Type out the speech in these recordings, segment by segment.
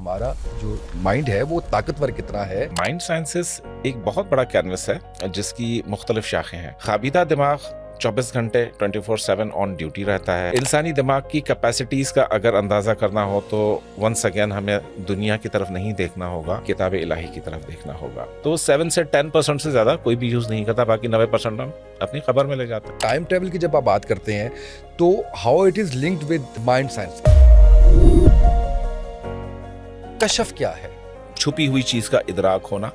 हमारा जो माइंड है वो ताकतवर कितना है। माइंड साइंसेस एक बहुत बड़ा कैनवस है जिसकी मुख्तलिफ शाखें हैं। खाबिदा दिमाग 24 घंटे 24/7 ऑन ड्यूटी रहता है। इंसानी दिमाग की कैपेसिटीज का अगर अंदाजा करना हो तो वंस अगेन हमें दुनिया की तरफ नहीं देखना होगा, किताब इलाही की तरफ देखना होगा। तो 7 से 10% से ज्यादा कोई भी यूज नहीं करता, बाकी 90% हम अपनी खबर में ले जाते हैं। टाइम ट्रेवल की जब आप बात करते हैं तो how it is linked with mind science. Kashaf क्या है? छुपी हुई चीज का इदराक होना।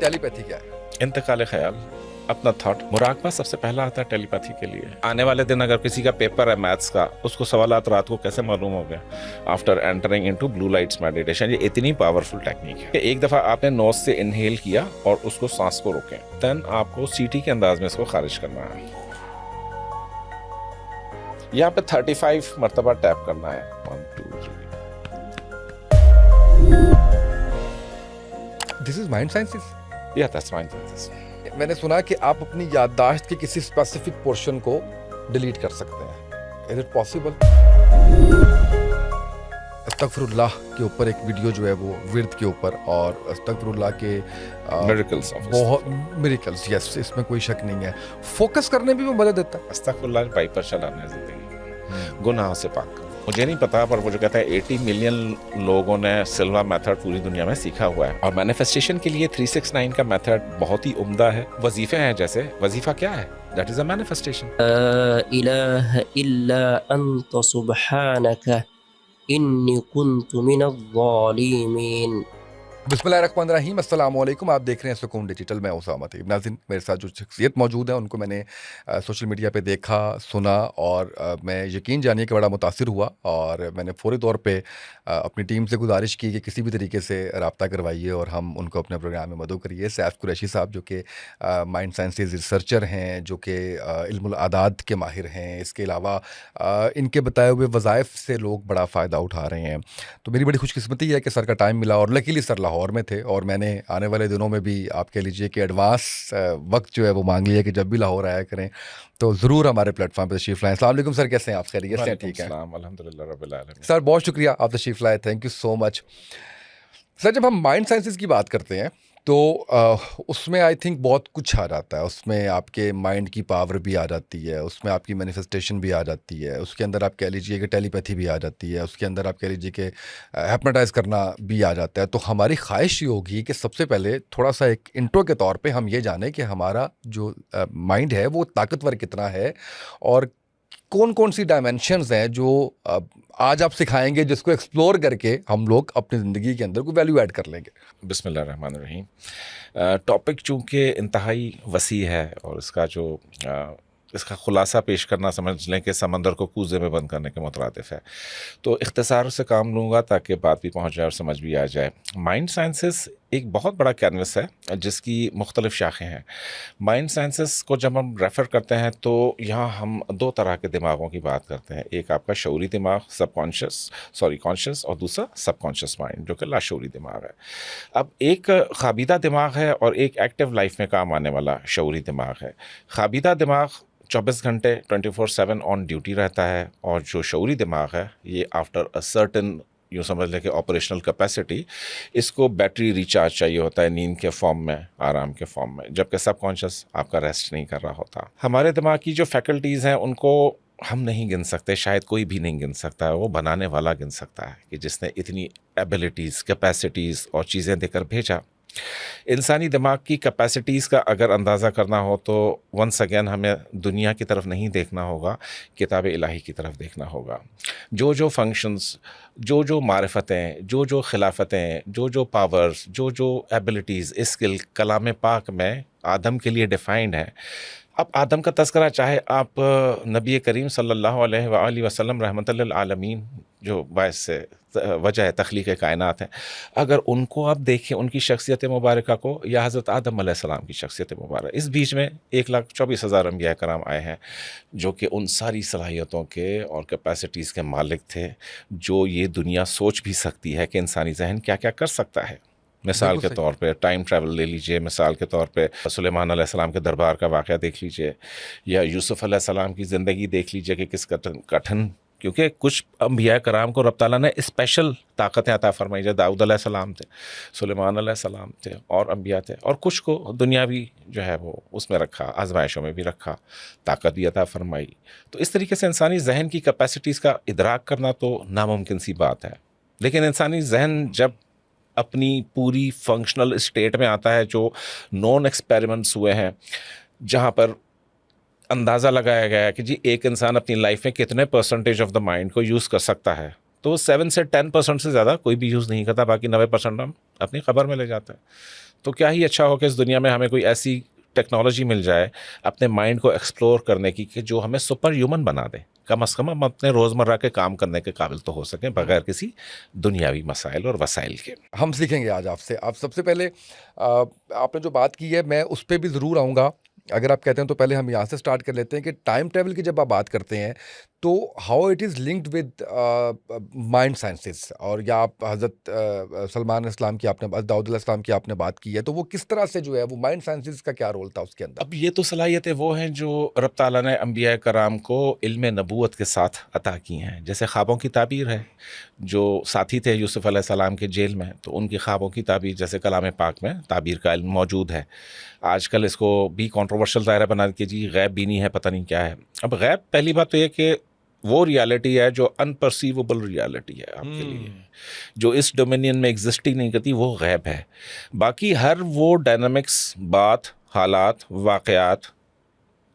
टेलीपैथी क्या है? इंतकाल ख्याल, अपना थॉट। मुराकबा सबसे पहला आता है टेलीपैथी के लिए। आने वाले दिन अगर किसी का पेपर है मैथ्स का, उसको सवालात रात को कैसे मालूम हो गया? After entering into blue lights meditation. ये इतनी पावरफुल टेक्निक है कि एक दफा आपने नोज से इनहेल किया और उसको सांस को रोकें, देन आपको सीटी के अंदाज में इसको खारिज करना है। यहाँ पे 35 मरतबा टैप करना है। 1 2 3। This is mind sciences. या दैट्स माइंड साइंसेस। मैंने सुना कि आप अपनी याददाश्त के किसी स्पेसिफिक पोर्शन को डिलीट कर सकते हैं। Is it possible? अस्तगफिरुल्लाह के ऊपर एक वीडियो जो है वो विर्द के ऊपर, और अस्तगफिरुल्लाह के मिरेकल्स ऑफ बहुत मिरेकल्स, यस, इसमें कोई शक नहीं है। फोकस करने में भी मदद देता है। अस्तगफिरुल्लाह वाइपर चलाना है जिंदगी, गुनाहों से पाक। मुझे नहीं पता, पर वो जो कहता है 80 मिलियन लोगों ने सिल्वा मेथड पूरी दुनिया में सीखा हुआ है। और मैनिफेस्टेशन के लिए 369 का मेथड बहुत ही उम्दा है। वजीफे हैं, जैसे वजीफा क्या है? That is a manifestation. इलाहा इल्ला अंत सुब्हानक इन्नी कुन्तु मिनज़-ज़ालिमीन। बिस्मिल्लाहिर्रहमानिर्रहीम। अस्सलाम वालेकुम। आप देख रहे हैं सुकून डिजिटल। मैं उसामा तैयब नाज़रीन, मेरे साथ जो शख्सियत मौजूद है उनको मैंने सोशल मीडिया पे देखा, सुना, और मैं यकीन जानिए कि बड़ा मुतासिर हुआ। और मैंने फ़ौरी तौर पे अपनी टीम से गुजारिश की कि किसी भी तरीके से रब्ता करवाइए और हम उनको अपने प्रोग्राम में मदऊ करिए। सैफ कुरैशी साहब जो कि माइंड साइंसेज रिसर्चर हैं, जो कि इल्मुल आदाद के माहिर हैं, इसके अलावा इनके बताए हुए वज़ाइफ से लोग बड़ा फ़ायदा उठा रहे हैं। तो मेरी बड़ी खुशकिस्मती है कि सर का टाइम मिला, और लकीली सर लाहौर में थे, और मैंने आने वाले दिनों में भी आप कह लीजिए कि एडवांस वक्त जो है वो मांग लिया कि जब भी लाहौर आया करें तो ज़रूर हमारे प्लेटफॉर्म पर तशरीफ़ लाएं। अस्सलाम वालेकुम सर, कैसे हैं आप? खैरियत से? ठीक है अल्हम्दुलिल्लाह रब्बिल आलमीन। सर, बहुत शुक्रिया, आप तशरीफ़ लाए, thank you so much. Sir, जब हम माइंड साइंसेस की बात करते हैं तो उसमें आई थिंक बहुत कुछ आ जाता है। उसमें आपके माइंड की पावर भी आ जाती है, उसमें आपकी मैनिफेस्टेशन भी आ जाती है, उसके अंदर आप कह लीजिए कि टेलीपैथी भी आ जाती है, उसके अंदर आप कह लीजिए कि हिप्नोटाइज करना भी आ जाता है। तो हमारी ख्वाहिश ये होगी कि सबसे पहले थोड़ा सा एक इंट्रो के तौर पे हम ये जानें कि हमारा जो माइंड है वो ताकतवर कितना है, और कौन कौन सी डायमेंशंस हैं जो आज आप सिखाएंगे, जिसको एक्सप्लोर करके हम लोग अपनी ज़िंदगी के अंदर कोई वैल्यू ऐड कर लेंगे। बिस्मिल्लाहिर्रहमानिर्रहीम। टॉपिक चूँकि इंतहाई वसी है और इसका खुलासा पेश करना समझ लें कि समंदर को कूज़े में बंद करने के मुतरादिफ है, तो इख्तिसार से काम लूँगा ताकि बात भी पहुँच जाए और समझ भी आ जाए। माइंड साइंसेस एक बहुत बड़ा कैनवस है जिसकी मुख्तलिफ शाखें हैं। माइंड साइंसेस को जब हम रेफ़र करते हैं तो यहाँ हम दो तरह के दिमागों की बात करते हैं। एक आपका शऊरी दिमाग, कॉन्शियस, और दूसरा सबकॉन्शियस माइंड जो कि लाशऊरी दिमाग है। अब एक खाबिदा दिमाग है और एक एक्टिव लाइफ में काम आने वाला शऊरी दिमाग है। खाबिदा दिमाग 24 घंटे 24/7 ऑन ड्यूटी रहता है, और जो शऊरी दिमाग है ये आफ्टर अ सर्टेन, यूँ समझ लें कि ऑपरेशनल कैपेसिटी, इसको बैटरी रिचार्ज चाहिए होता है नींद के फॉर्म में, आराम के फॉर्म में, जबकि सबकॉन्शियस आपका रेस्ट नहीं कर रहा होता। हमारे दिमाग की जो फैकल्टीज़ हैं उनको हम नहीं गिन सकते, शायद कोई भी नहीं गिन सकता है, वो बनाने वाला गिन सकता है कि जिसने इतनी एबिलिटीज़, कैपेसिटीज़ और चीज़ें देकर भेजा। इंसानी दिमाग की कैपेसिटीज़ का अगर अंदाज़ा करना हो तो वंस अगेन हमें दुनिया की तरफ नहीं देखना होगा, किताब इलाही की तरफ देखना होगा। जो फंक्शंस, जो मारिफतें, जो खिलाफतें, जो पावर्स, जो एबिलिटीज़, स्किल कलाम पाक में आदम के लिए डिफ़ाइंड है। अब आदम का तज़किरा चाहे आप नबी करीम सल्लल्लाहु अलैहि वसल्लम रहमतुल लिल आलमीन जो बायस से वजह तख्लीक़ कायनात है, अगर उनको आप देखें, उनकी शख्सियत मुबारका को, या हज़रत आदम अलैहिस्सलाम की शख्सियत मुबारक, इस बीच में 1,24,000 अंबिया कराम आए हैं जो कि उन सारी सलाहियतों के और कैपेसिटीज़ के मालिक थे, जो ये दुनिया सोच भी सकती है कि इंसानी जहन क्या क्या कर सकता है। मिसाल के तौर पे टाइम ट्रैवल ले लीजिए, मिसाल के तौर पे सुलेमान अलैहिस्सलाम के दरबार का वाक़या देख लीजिए, या यूसुफ़ अलैहिस्सलाम की ज़िंदगी देख लीजिए कि किस कठिन क्योंकि कुछ अंबिया कराम को रब ताला ने स्पेशल ताकतें अता फरमाई, जैसे दाऊद अलैहिस्सलाम थे, सुलेमान अलैहिस्सलाम थे और अंबिया थे, और कुछ को दुनियावी जो है वो उसमें रखा, आजमाइशों में भी रखा, ताकत भी अता फरमाई। तो इस तरीके से इंसानी जहन की कैपेसिटीज़ का इदराक करना तो नामुमकिन सी बात है, लेकिन इंसानी जहन जब अपनी पूरी फंक्शनल स्टेट में आता है, जो नॉन एक्सपेरिमेंट्स हुए हैं, जहाँ पर अंदाज़ा लगाया गया है कि जी एक इंसान अपनी लाइफ में कितने परसेंटेज ऑफ द माइंड को यूज़ कर सकता है, तो 7 से 10% से ज़्यादा कोई भी यूज़ नहीं करता, बाकी 90% हम अपनी खबर में ले जाते हैं। तो क्या ही अच्छा हो कि इस दुनिया में हमें कोई ऐसी टेक्नोलॉजी मिल जाए अपने माइंड को एक्सप्लोर करने की कि जो हमें सुपर ह्यूमन बना दे, कम से कम हम अपने रोज़मर्रा के काम करने के काबिल तो हो सकें बगैर किसी दुनियावी मसाइल और वसाइल के। हम सीखेंगे आज आपसे। आप सबसे पहले आपने जो बात की है मैं उस पे भी ज़रूर आऊँगा। अगर आप कहते हैं तो पहले हम यहाँ से स्टार्ट कर लेते हैं कि टाइम ट्रैवल की जब आप बात करते हैं तो how it is linked with mind sciences, और या आप हज़रत सलमान इस्लाम की आपने दाऊद अलैहिस्सलाम की आपने बात की है, तो वो किस तरह से जो है वो माइंड साइंसेस का क्या रोल था उसके अंदर? अब ये तो सलाहियतें वो हैं जो रब ताला ने अंबिया कराम को इल्म नबूवत के साथ अता की हैं। जैसे ख्वाबों की ताबीर है, जो साथी थे यूसुफ अलैहिस्सलाम के जेल में, तो उनकी ख्वाबों की ताबीर जैसे कलाम पाक में ताबीर का इल्म मौजूद है। आजकल इसको भी कंट्रोवर्शियल दायरा बना कि जी गैब भी नहीं है, पता नहीं क्या है। अब गैब पहली बात तो ये कि वो रियलिटी है जो अनपरसीवेबल रियलिटी है आपके लिए, जो इस डोमिनियन में एग्जिस्ट ही नहीं करती, वो गैब है। बाकी हर वो डायनामिक्स, बात, हालात, वाक़यात,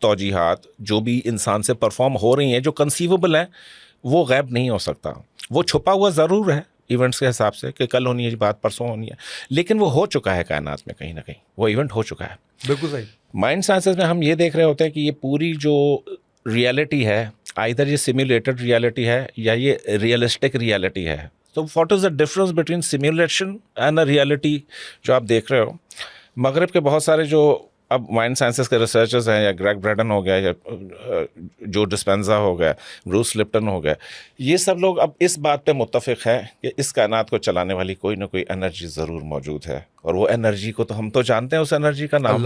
तौजीहात जो भी इंसान से परफॉर्म हो रही हैं, जो कंसीवेबल हैं, वो गैब नहीं हो सकता। वो छुपा हुआ ज़रूर है इवेंट्स के हिसाब से कि कल होनी है बात, परसों होनी है, लेकिन वो हो चुका है कायनात में, कहीं ना कहीं वो इवेंट हो चुका है। बिल्कुल सही। माइंड साइंसेस में हम ये देख रहे होते हैं कि ये पूरी जो रियलिटी है, आइदर ये सिमुलेटेड रियलिटी है या ये रियलिस्टिक रियलिटी है। तो what is the difference between simulation and a reality जो आप देख रहे हो? मगरब के बहुत सारे जो अब माइंड साइंसेस के रिसर्चर्स हैं, या ग्रेग ब्रैडन हो गया, या जो डिस्पेंजा हो गया, ब्रूस लिप्टन हो गया, ये सब लोग अब इस बात पे मुत्तफ़िक़ हैं कि इस कायनात को चलाने वाली कोई ना कोई एनर्जी ज़रूर मौजूद है, और वो एनर्जी को तो हम तो जानते हैं, उस एनर्जी का नाम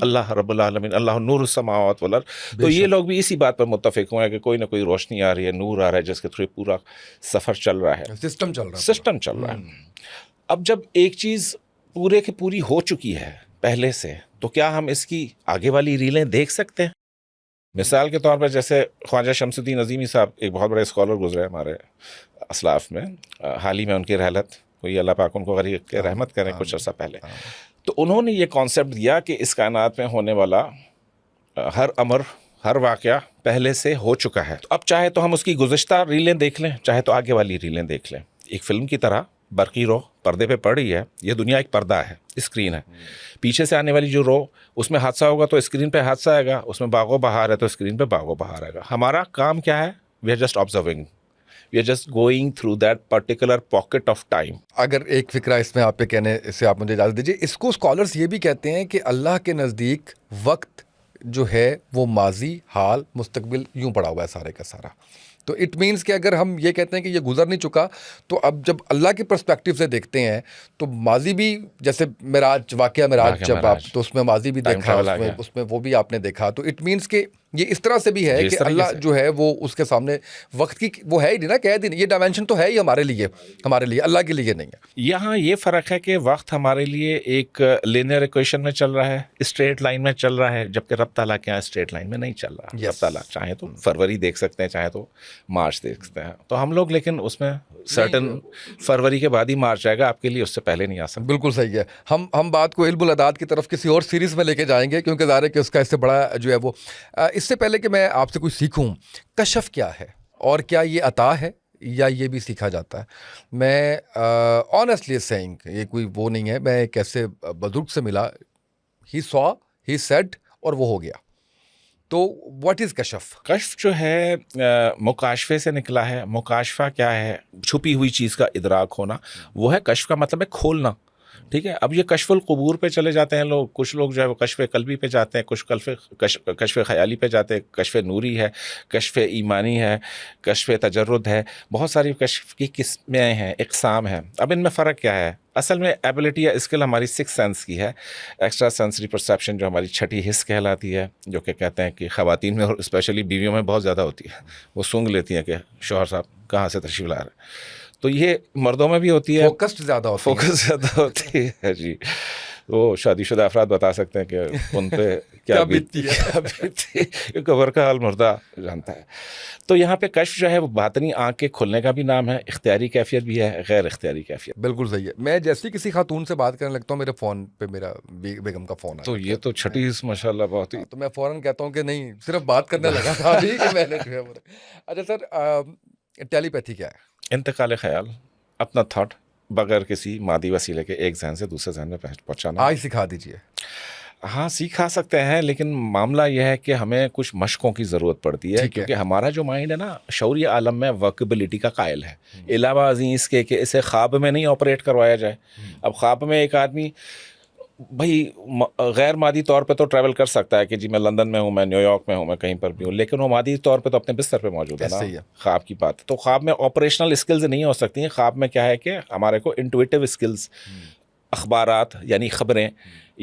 अल्लाह रब्बुल आलमीन, अल्लाह नूरुस समावात वल अर्द। तो ये लोग भी इसी बात पर मुत्तफ़िक़ हुए हैं कि कोई ना कोई रोशनी आ रही है, नूर आ रहा है, जिसके थ्रू पूरा सफ़र चल रहा है, सिस्टम चल रहा है। अब जब एक चीज़ पूरे की पूरी हो चुकी है पहले से, तो क्या हम इसकी आगे वाली रीलें देख सकते हैं? मिसाल के तौर पर जैसे ख्वाजा शमसुद्दीन अज़ीमी साहब एक बहुत बड़े स्कॉलर गुजरे हमारे असलाफ में, हाल ही में उनकी रहलत, कोई अल्लाह पाक उनको गरीब के रहमत करें, कुछ अर्सा पहले। तो उन्होंने ये कॉन्सेप्ट दिया कि इस कायनात में होने वाला हर अमर, हर वाक़या पहले से हो चुका है। तो अब चाहे तो हम उसकी गुज़िश्ता रीलें देख लें, चाहे तो आगे वाली रीलें देख लें। एक फ़िल्म की तरह बरक़ी रो पर्दे पे पड़ रही है, ये दुनिया एक पर्दा है, स्क्रीन है। पीछे से आने वाली जो रो, उसमें हादसा होगा तो स्क्रीन पे हादसा आएगा, उसमें बागो बहार है तो स्क्रीन पे बागो बहार आएगा। हमारा काम क्या है? We are just observing, we are just going through that particular pocket of time. अगर एक फ़िक्रा इसमें आप पे कहने से आप मुझे इजाज़त दीजिए, इसको स्कॉलर्स ये भी कहते हैं कि अल्लाह के नज़दीक वक्त जो है वो माजी, हाल, मुस्तकबिल यूँ पड़ा हुआ है सारे का सारा। तो इट मीन्स कि अगर हम ये कहते हैं कि ये गुजर नहीं चुका, तो अब जब अल्लाह के पर्सपेक्टिव से देखते हैं तो माजी भी, जैसे मिराज, वाक़या मिराज जब आप, तो उसमें माजी भी देखा, उसमें वो भी आपने देखा। तो इट मीन्स कि ये इस तरह से भी है कि अल्लाह जो है वो उसके सामने वक्त की वो है ही नहीं ना, कैद ही नहीं, ये डायमेंशन तो है ही हमारे लिए, अल्लाह के लिए नहीं है। यहाँ ये फ़र्क है कि वक्त हमारे लिए एक लीनियर इक्वेशन में चल रहा है, स्ट्रेट लाइन में चल रहा है, जबकि रब ताला क्या स्ट्रेट लाइन में नहीं चल रहा। रब ताला चाहे तो फरवरी देख सकते हैं, चाहे तो मार्च देख सकते हैं, तो हम लोग लेकिन उसमें सर्टन फरवरी के बाद ही मार्च आएगा, आपके लिए उससे पहले नहीं आ सकता। बिल्कुल सही है। हम बात को इल्मुल अदाद की तरफ किसी और सीरीज़ में लेके जाएंगे, क्योंकि ज़ाहिर है कि उसका इससे बड़ा जो है वो, इससे पहले कि मैं आपसे कुछ सीखूं, कशफ क्या है और क्या ये अता है या ये भी सीखा जाता है? मैं ऑनेस्टली सेइंग, ये कोई वो नहीं है, मैं एक ऐसे बुजुर्ग से मिला, ही सॉ, ही सेड, और वो हो गया। तो व्हाट इज़ कशफ? कशफ जो है मुकाशफे से निकला है। मुकाशफा क्या है? छुपी हुई चीज़ का इदराक होना, वो है कशफ का मतलब है खोलना। ठीक है, अब ये कशफुल क़ुबूर पे चले जाते हैं लोग, कुछ लोग जो है वो कशफ़े क़ल्बी पे जाते हैं, कुछ कशफ़े ख़याली पे जाते हैं, कशफ़े नूरी है, कशफ़े ईमानी है, कशफ़े तजर्रुद है, बहुत सारी कशफ की किस्में हैं, इक़साम हैं। अब इनमें फ़र्क क्या है? असल में एबिलिटी या स्किल हमारी सिक्स सेंस की है। एक्स्ट्रा सेंसरी परसेप्शन जो हमारी छठी हिस्स कहलाती है, जो कि कहते हैं कि ख़वातीन में और स्पेशली बीवियों में बहुत ज़्यादा होती है। वो सूंघ लेती हैं कि शौहर साहब कहाँ से तशरीफ़ ला रहे हैं। तो ये मर्दों में भी होती है, फोकस्ड ज़्यादा होती है। फोकस ज़्यादा होती है जी। वो शादीशुदा अफराद बता सकते हैं कि उन पे क्या बीतती है, क्या बीतती है, कब्र का हाल मुर्दा जानता है। तो यहाँ पे कश्फ जो है वो बातनी आँख के खुलने का भी नाम है, इख्तियारी कैफियत भी है, गैर इख्तियारी कैफियत। बिल्कुल सही है। मैं जैसे ही किसी खातून से बात करने लगता हूँ, मेरे फ़ोन पे मेरा बेगम का फ़ोन तो ये तो छठी हिस्स माशाल्लाह बहुत ही। तो मैं फ़ौरन कहता हूँ कि नहीं, सिर्फ बात करने लगा था अभी कि मैंने जो है वो। अच्छा सर, टेलीपैथी क्या है? इंतकाल ख्याल, अपना थॉट बगैर किसी मादी वसीले के एक जहन से दूसरे जहन में पहुँचाना। आज सिखा दीजिए। हाँ, सिखा सकते हैं, लेकिन मामला यह है कि हमें कुछ मशकों की ज़रूरत पड़ती है, क्योंकि हमारा जो माइंड है ना, शऊरी आलम में वर्कबिलिटी का कायल है, अलावा अज़ीं इसके कि इसे ख्वाब में नहीं ऑपरेट करवाया जाए। अब ख्वाब में एक आदमी भाई गैर मादी तौर पे तो ट्रैवल कर सकता है कि जी मैं लंदन में हूँ, मैं न्यूयॉर्क में हूँ, मैं कहीं पर भी हूँ, लेकिन वो मादी तौर पे तो अपने बिस्तर पे मौजूद है ना। ख्वाब की बात तो ख्वाब में ऑपरेशनल स्किल्स नहीं हो सकती हैं। ख्वाब में क्या है कि हमारे को इंटुइटिव स्किल्स, अखबारात यानी ख़बरें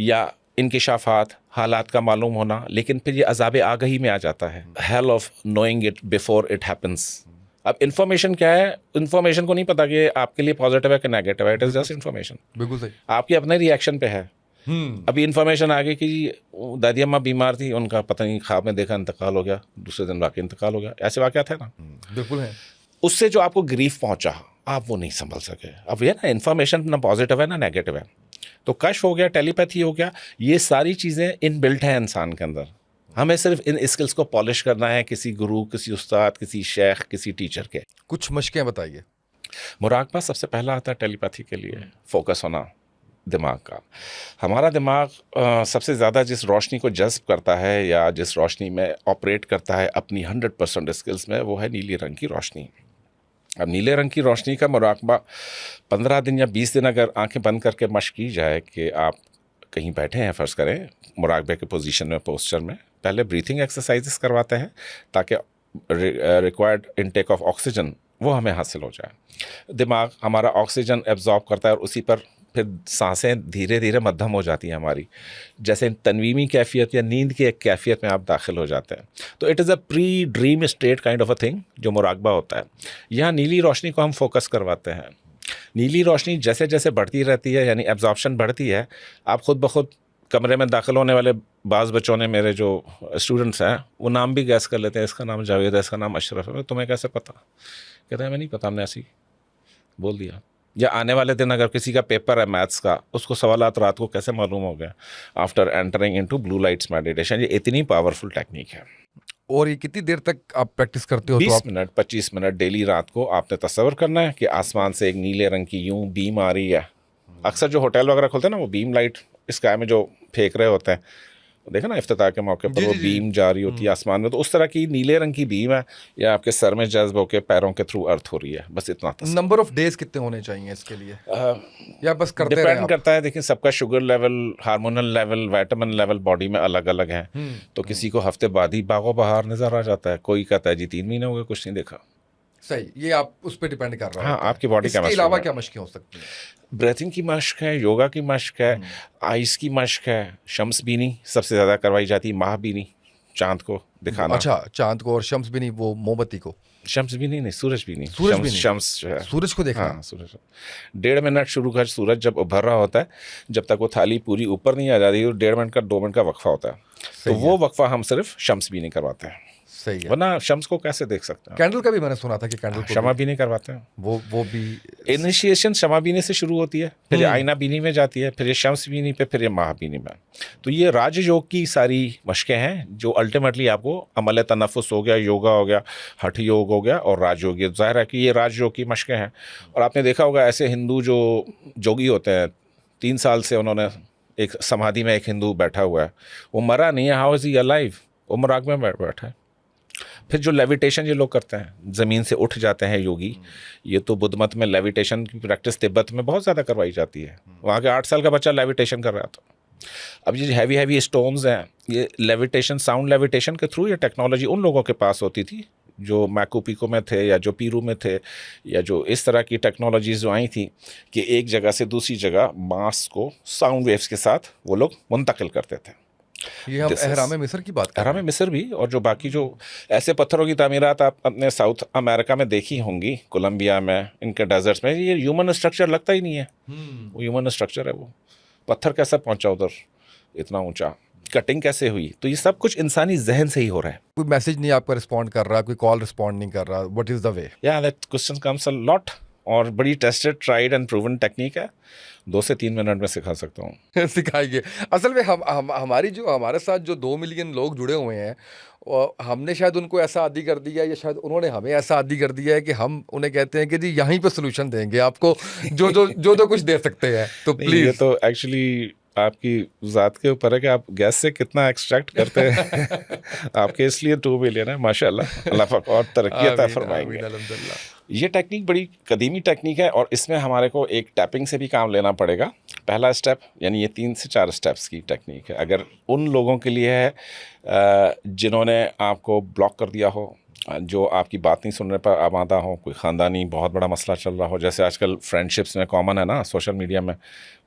या इंकिशाफात, हालात का मालूम होना, लेकिन फिर ये अज़ाब आगही में आ जाता है, hell of knowing it before it happens. अब इन्फॉर्मेशन क्या है, इन्फॉर्मेशन को नहीं पता कि आपके लिए पॉजिटिव है कि नेगेटिव है, इट इज़ जस्ट इन्फॉर्मेशन। बिल्कुल सही। आपके अपने रिएक्शन पे है। अभी इन्फॉर्मेशन आ गई कि दादी अम्मा बीमार थी, उनका पता नहीं ख्वाब में देखा इंतकाल हो गया, दूसरे दिन वाकई इंतकाल हो गया, ऐसे वाक़यात है ना। बिल्कुल है। उससे जो आपको ग्रीफ पहुंचा, आप वो नहीं संभल सके। अब ये ना इन्फॉर्मेशन ना पॉजिटिव है ना नेगेटिव है। तो कश्फ हो गया, टेलीपैथी हो गया, ये सारी चीज़ें इनबिल्ट हैं इंसान के अंदर। हमें सिर्फ इन स्किल्स को पॉलिश करना है, किसी गुरु, किसी उस्ताद, किसी शेख, किसी टीचर के। कुछ मशकें बताइए। मुराकबा सबसे पहला आता है टेलीपैथी के लिए, फोकस होना दिमाग का। हमारा दिमाग सबसे ज़्यादा जिस रोशनी को जज्ब करता है या जिस रोशनी में ऑपरेट करता है अपनी 100% स्किल्स में, वो है नीले रंग की रोशनी। अब नीले रंग की रोशनी का मुराकबा 15 दिन या 20 दिन अगर आंखें बंद करके मश्क की जाए कि आप कहीं बैठे हैं, फ़र्ज़ करें मुराकबे के पोजीशन में, पोस्चर में, पहले ब्रीथिंग एक्सरसाइजेस करवाते हैं ताकि रिक्वायर्ड इनटेक ऑफ ऑक्सीजन वो हमें हासिल हो जाए। दिमाग हमारा ऑक्सीजन एब्जॉर्ब करता है और उसी पर फिर सांसें धीरे धीरे मध्यम हो जाती हैं हमारी, जैसे तनवीमी कैफियत या नींद की एक कैफियत में आप दाखिल हो जाते हैं। तो it is a pre dream state kind of a thing जो मुराकबा होता है। यहाँ नीली रोशनी को हम फोकस करवाते हैं। नीली रोशनी जैसे जैसे बढ़ती रहती है, यानी एब्जॉर्प्शन बढ़ती है, आप खुद ब खुद कमरे में दाखिल होने वाले बाज़ बच्चों ने, मेरे जो स्टूडेंट्स हैं, वो नाम भी गैस कर लेते हैं, इसका नाम जावेद है, इसका नाम अशरफ है। तुम्हें कैसे पता? कहते हैं मैं नहीं पता, हमने ऐसे ही बोल दिया। या आने वाले दिन अगर किसी का पेपर है मैथ्स का, उसको सवालात रात को कैसे मालूम हो गया? After entering into blue lights meditation. ये इतनी पावरफुल टेक्निक है। और ये कितनी देर तक आप प्रैक्टिस करते हो? 20 मिनट 25 मिनट डेली रात को आपने तस्वर करना है कि आसमान से एक नीले रंग की यूं बीम आ रही है। अक्सर जो होटल वगैरह खुलते हैं ना, वो बीम लाइट स्काई में जो फेंक रहे होते हैं, देखा ना इफ्तिताह के मौके पर वो बीम जा रही होती है आसमान में, तो उस तरह की नीले रंग की बीम है, या आपके सर में जज्ब होकर पैरों के थ्रू अर्थ हो रही है। बस इतना। नंबर ऑफ डेज कितने होने चाहिए इसके लिए, या बस करते रहें? डिपेंड करता है। देखिए, सबका sugar level, hormonal level, vitamin level body में अलग अलग है। तो किसी को हफ्ते बाद ही बागो बहार नजर आ जाता है, कोई कहता है जी 3 महीने हो गए कुछ नहीं देखा। सही, ये आप उस पर डिपेंड कर रहा है। हाँ, आपकी बॉडी का। इसके अलावा क्या मशकें हो सकती हैं? ब्रीथिंग की मश्क है, योगा की मश्क है, आइस की मश्क है, शम्स बीनी सबसे ज़्यादा करवाई जाती है, माह बीनी, चांद को दिखाना। अच्छा, चांद को, और शम्स बीनी वो मोमबत्ती को? शम्स बीनी नहीं, सूरज बीनी। सूरज बीनी, शम्स जो है सूरज को देखना। हाँ, सूरज 1.5 मिनट शुरू कर, सूरज जब उभर रहा होता है, जब तक वो थाली पूरी ऊपर नहीं आ जाती, 1.5 मिनट का 2 मिनट का वक्फा होता है। तो वो वक्फा हम सिर्फ शम्स बीनी करवाते हैं। सही है। वरना शम्स को कैसे देख सकते हैं? कैंडल का भी मैंने सुना था कि कैंडल को शमा बीनी करवाते हैं। वो भी इनिशिएशन शमा बीनी से शुरू होती है, फिर ये आईना बीनी में जाती है, फिर ये शम्स बीनी पे, फिर ये माह बीनी में। तो ये राजयोग की सारी मशकें हैं जो अल्टीमेटली आपको अमल तनफ़ुस हो गया, योगा हो गया, हठ योग हो गया और राजयोग। ये ज़ाहिर है कि ये राजयोग की मशकें हैं। और आपने देखा होगा ऐसे हिंदू जो जोगी होते हैं, 3 साल से उन्होंने एक समाधि में, एक हिंदू बैठा हुआ है, वो मरा नहीं है, हाउ इज़ ही अलाइव? वो मुराकबे में बैठा है। फिर जो लेविटेशन ये लोग करते हैं, ज़मीन से उठ जाते हैं योगी, ये तो बुद्ध मत में लेविटेशन की प्रैक्टिस तिब्बत में बहुत ज़्यादा करवाई जाती है। वहाँ के 8 साल का बच्चा लेविटेशन कर रहा था। अब ये हैवी स्टोन्स हैं, ये लेविटेशन, साउंड लेविटेशन के थ्रू ये टेक्नोलॉजी उन लोगों के पास होती थी जो मैकू पिको में थे या जो पीरू में थे या जो इस तरह की टेक्नोलॉजीज जो आई थी कि एक जगह से दूसरी जगह मास को साउंड वेव्स के साथ वो लोग मुंतकिल करते थे। ये हम This is- एहराम मिस्र की बात कर रहे अहराम मिस्र भी, और जो बाकी जो ऐसे पत्थरों की तामीरात आप अपने साउथ अमेरिका में देखी होंगी, कोलंबिया में, इनके डेजर्ट्स में, ये ह्यूमन स्ट्रक्चर लगता ही नहीं है। हैं। वो ह्यूमन स्ट्रक्चर है, वो पत्थर कैसे पहुंचा उधर इतना ऊंचा, कटिंग कैसे हुई, तो ये सब कुछ इंसानी जहन से ही हो रहा है। कोई मैसेज नहीं आपका रिस्पॉन्ड कर रहा, कोई कॉल रिस्पॉन्ड नहीं कर रहा, व्हाट इज द वे? या that question comes a lot, और बड़ी tested, tried and proven technique है, 2 से 3 मिनट में सिखा सकता हूँ। सिखाइए। असल में हमारी जो हमारे साथ जो 2 मिलियन लोग जुड़े हुए हैं, और हमने शायद उनको ऐसा आदी कर दिया है, या शायद उन्होंने हमें ऐसा आदी कर दिया है कि हम उन्हें कहते हैं कि जी यहीं पे सोल्यूशन देंगे आपको, जो कुछ दे सकते हैं, तो नहीं, ये प्लीज। तो एक्चुअली आपकी ज़ात के ऊपर है कि आप गैस से कितना एक्सट्रैक्ट करते हैं। आपके इसलिए 2 मिलियन है, माशाल्लाह, अल्लाह पाक और तरक्की अता फरमाएंगे। अल्हम्दुलिल्लाह। ये टेक्निक बड़ी कदीमी टेक्निक है, और इसमें हमारे को एक टैपिंग से भी काम लेना पड़ेगा। पहला स्टेप, यानी ये 3 से 4 स्टेप्स की टेक्निक है। अगर उन लोगों के लिए है जिन्होंने आपको ब्लॉक कर दिया हो, जो आपकी बात नहीं सुनने पर आमादा हो, कोई ख़ानदानी बहुत बड़ा मसला चल रहा हो, जैसे आजकल फ्रेंडशिप्स में कॉमन है ना, सोशल मीडिया में,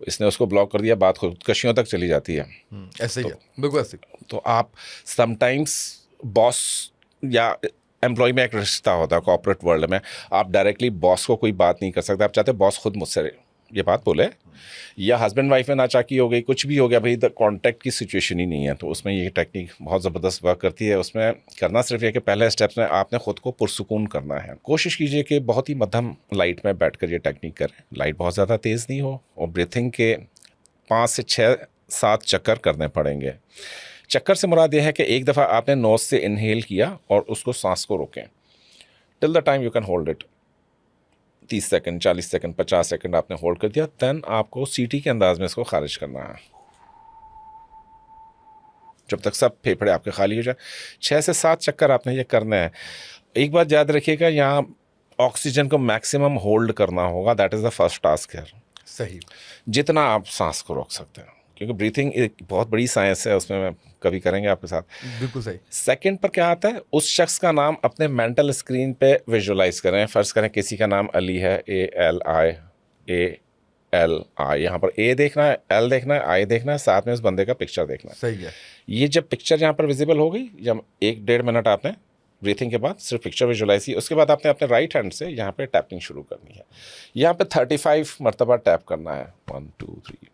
इसने उसको ब्लॉक कर दिया, बात खुदकशियों तक चली जाती है। ऐसे ही है, बिल्कुल ऐसे ही। तो आप समटाइम्स बॉस या एम्प्लॉय में एक रिश्ता होता है कॉर्पोरेट वर्ल्ड में, आप डायरेक्टली बॉस को कोई बात नहीं कर सकते, आप चाहते बॉस खुद मुझसे ये बात बोले, या हस्बैंड वाइफ में नाचाकी हो गई, कुछ भी हो गया भाई, द कॉन्टैक्ट की सिचुएशन ही नहीं है, तो उसमें ये टेक्निक बहुत ज़बरदस्त वर्क करती है। उसमें करना सिर्फ ये कि पहले स्टेप्स में आपने खुद को पुरसुकून करना है। कोशिश कीजिए कि बहुत ही मध्यम लाइट में बैठकर ये टेक्निक करें, लाइट बहुत ज़्यादा तेज़ नहीं हो, और ब्रीथिंग के 5 से 6-7 चक्कर करने पड़ेंगे। चक्कर से मुराद ये है कि एक दफ़ा आपने नोज से इनहेल किया और उसको सांस को रोकें, till the time you can hold it, 30 second, 40 second, 50 second आपने होल्ड कर दिया, देन आपको सीटी के अंदाज में इसको खारिज करना है, जब तक सब फेफड़े आपके खाली हो जाए। 6 से 7 चक्कर आपने ये करना है। एक बात याद रखिएगा, यहाँ ऑक्सीजन को मैक्सिमम होल्ड करना होगा, that is the first task है। सही। जितना आप सांस को रोक सकते हैं, क्योंकि ब्रीथिंग एक बहुत बड़ी साइंस है, उसमें मैं कभी करेंगे आपके साथ। बिल्कुल सही। सेकंड पर क्या आता है, उस शख्स का नाम अपने मेंटल स्क्रीन पे विजुलाइज करें। फ़र्ज़ करें किसी का नाम अली है, ALI, यहाँ पर A देखना है, L देखना है, I देखना है, साथ में उस बंदे का पिक्चर देखना है। सही है। ये जब पिक्चर यहाँ पर विजिबल हो गई, जब 1-1.5 मिनट आपने ब्रीथिंग के बाद सिर्फ पिक्चर विजुलाइज की, उसके बाद आपने अपने राइट हैंड से यहाँ पे टैपिंग शुरू करनी है। यहाँ पे 35 मरतबा टैप करना है, 1 2 3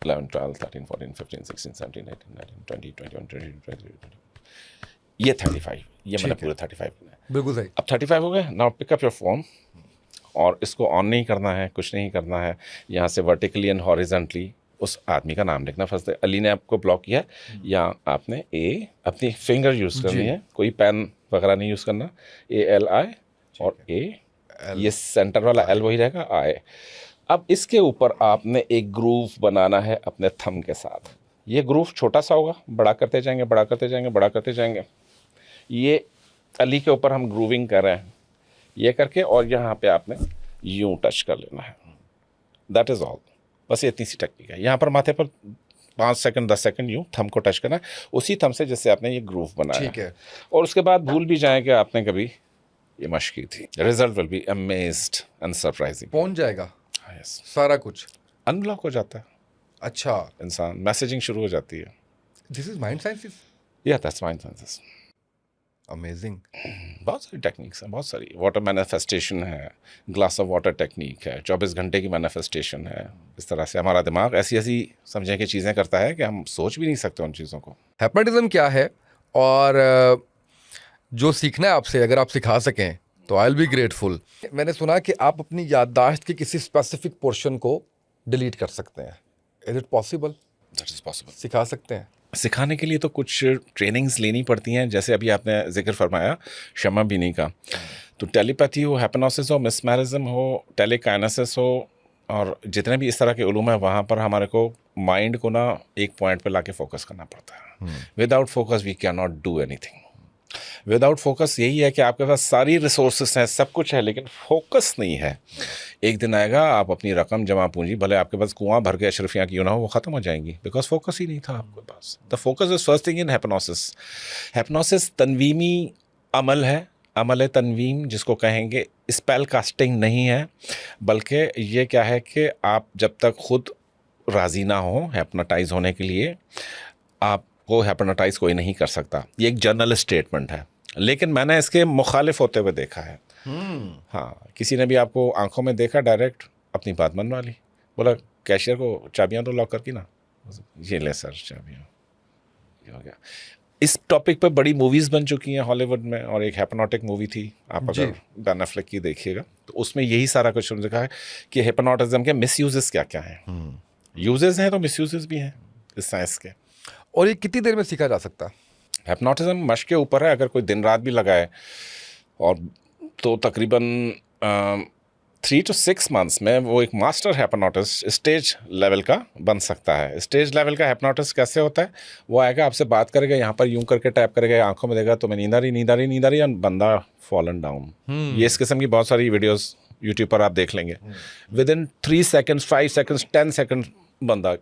11 12 13 14 15 16 17 18 19 20 21 22 23 ये 35, ये मैंने पूरे 35 करना है। बिल्कुल सही। अब 35 हो गए, now pick up your phone, और इसको ऑन नहीं करना है, कुछ नहीं करना है। यहाँ से वर्टिकली एंड हॉरिजेंटली उस आदमी का नाम लिखना। फर्स्ट अली ने आपको ब्लॉक किया है, या आपने अपनी फिंगर यूज़ करनी है, कोई पेन वगैरह नहीं यूज़ करना। ALI और A, ये सेंटर वाला L वही रहेगा, I। अब इसके ऊपर आपने एक ग्रूव बनाना है अपने थंब के साथ। ये ग्रूव छोटा सा होगा, बड़ा करते जाएंगे, बड़ा करते जाएंगे, बड़ा करते जाएंगे। ये अली के ऊपर हम ग्रूविंग कर रहे हैं, ये करके, और यहाँ पे आपने यूं टच कर लेना है, दैट इज़ ऑल। बस ये इतनी सी टेक्निक है। यहाँ पर माथे पर 5 सेकंड 10 सेकंड यूं थंब को टच करना है, उसी थंब से जिससे आपने ये ग्रूव बनाया। ठीक है। और उसके बाद भूल भी जाएं कि आपने कभी ये मश्क की थी। Result will be amazed and surprising. पहुंच जाएगा यस, सारा कुछ। अनब्लॉक हो जाता है अच्छा, इंसान, मैसेजिंग शुरू हो जाती है। This is mind sciences. या दैट्स माइंड साइंसिस। अमेजिंग। बहुत सारी टेक्निक्स हैं, बहुत सारी। वाटर मैनिफेस्टेशन है, ग्लास ऑफ वाटर टेक्निक है, 24 घंटे की मैनिफेस्टेशन है। इस तरह से हमारा दिमाग ऐसी ऐसी समझें कि चीज़ें करता है कि हम सोच भी नहीं सकते उन चीज़ों को। हिप्नोटिज्म क्या है, और जो सीखना है आपसे, अगर आप सिखा सकें तो आई विल बी ग्रेटफुल। मैंने सुना कि आप अपनी याददाश्त के किसी स्पेसिफिक पोर्शन को डिलीट कर सकते हैं। Is it possible? That is possible. सिखा सकते हैं? सिखाने के लिए तो कुछ ट्रेनिंग्स लेनी पड़ती हैं, जैसे अभी आपने जिक्र फरमाया शमा बीनी का, तो टेलीपैथी हो, हिप्नोसिस हो, मिसमैरिज्म हो, टेलीकाइनेसिस हो, और जितने भी इस तरह के उलूम है, वहाँ पर हमारे को माइंड को ना एक पॉइंट पे लाके फोकस करना पड़ता है। Without focus we can not do anything. Without focus यही है कि आपके पास सारी रिसोर्सेस हैं, सब कुछ है, लेकिन फोकस नहीं है। एक दिन आएगा आप अपनी रकम जमा पूंजी, भले आपके पास कुआं भर के अशरफियाँ क्यों ना हो, वो ख़त्म हो जाएंगी, बिकॉज फोकस ही नहीं था आपके पास। The focus is first thing in hypnosis. Hypnosis तनवीमी अमल है, अमल तनवीम जिसको कहेंगे, स्पेल कास्टिंग नहीं है, बल्कि ये क्या है कि आप जब तक खुद राज़ी ना हो हिप्नोटाइज होने के लिए, आपको हिप्नोटाइज कोई नहीं कर सकता। ये एक जनरल स्टेटमेंट है, लेकिन मैंने इसके मुखालिफ होते हुए देखा है। हाँ, किसी ने भी आपको आंखों में देखा, डायरेक्ट अपनी बात मनवा ली, बोला कैशियर को चाबियाँ तो लॉक करके ना, ये ले सर चाबियाँ, ये हो गया। इस टॉपिक पे बड़ी मूवीज़ बन चुकी हैं हॉलीवुड में, और एक हिप्नोटिक मूवी थी, आप अगर बेन एफ्लेक की देखिएगा तो उसमें यही सारा कुछ लिखा है कि हिप्नोटिज्म के मिसयूजेस क्या क्या हैं। यूजेस हैं तो मिसयूजेस भी हैं इस साइंस के। और ये कितनी देर में सीखा जा सकता है? हिप्नोटिज्म मश्क के ऊपर है, अगर कोई दिन रात भी लगाए और तो तकरीबन 3 to 6 months में वो एक मास्टर हिप्नोटिस्ट स्टेज लेवल का बन सकता है। स्टेज लेवल का हिप्नोटिस्ट कैसे होता है? वो आएगा, आपसे बात करेगा, यहाँ पर यूं करके टैप करेगा, आंखों में देगा, तो मैं नींद आ रही और बंदा फॉलन डाउन। ये इस किस्म की बहुत सारी वीडियोस यूट्यूब पर आप देख लेंगे। With in 3 seconds, 5 seconds, 10 seconds बंदा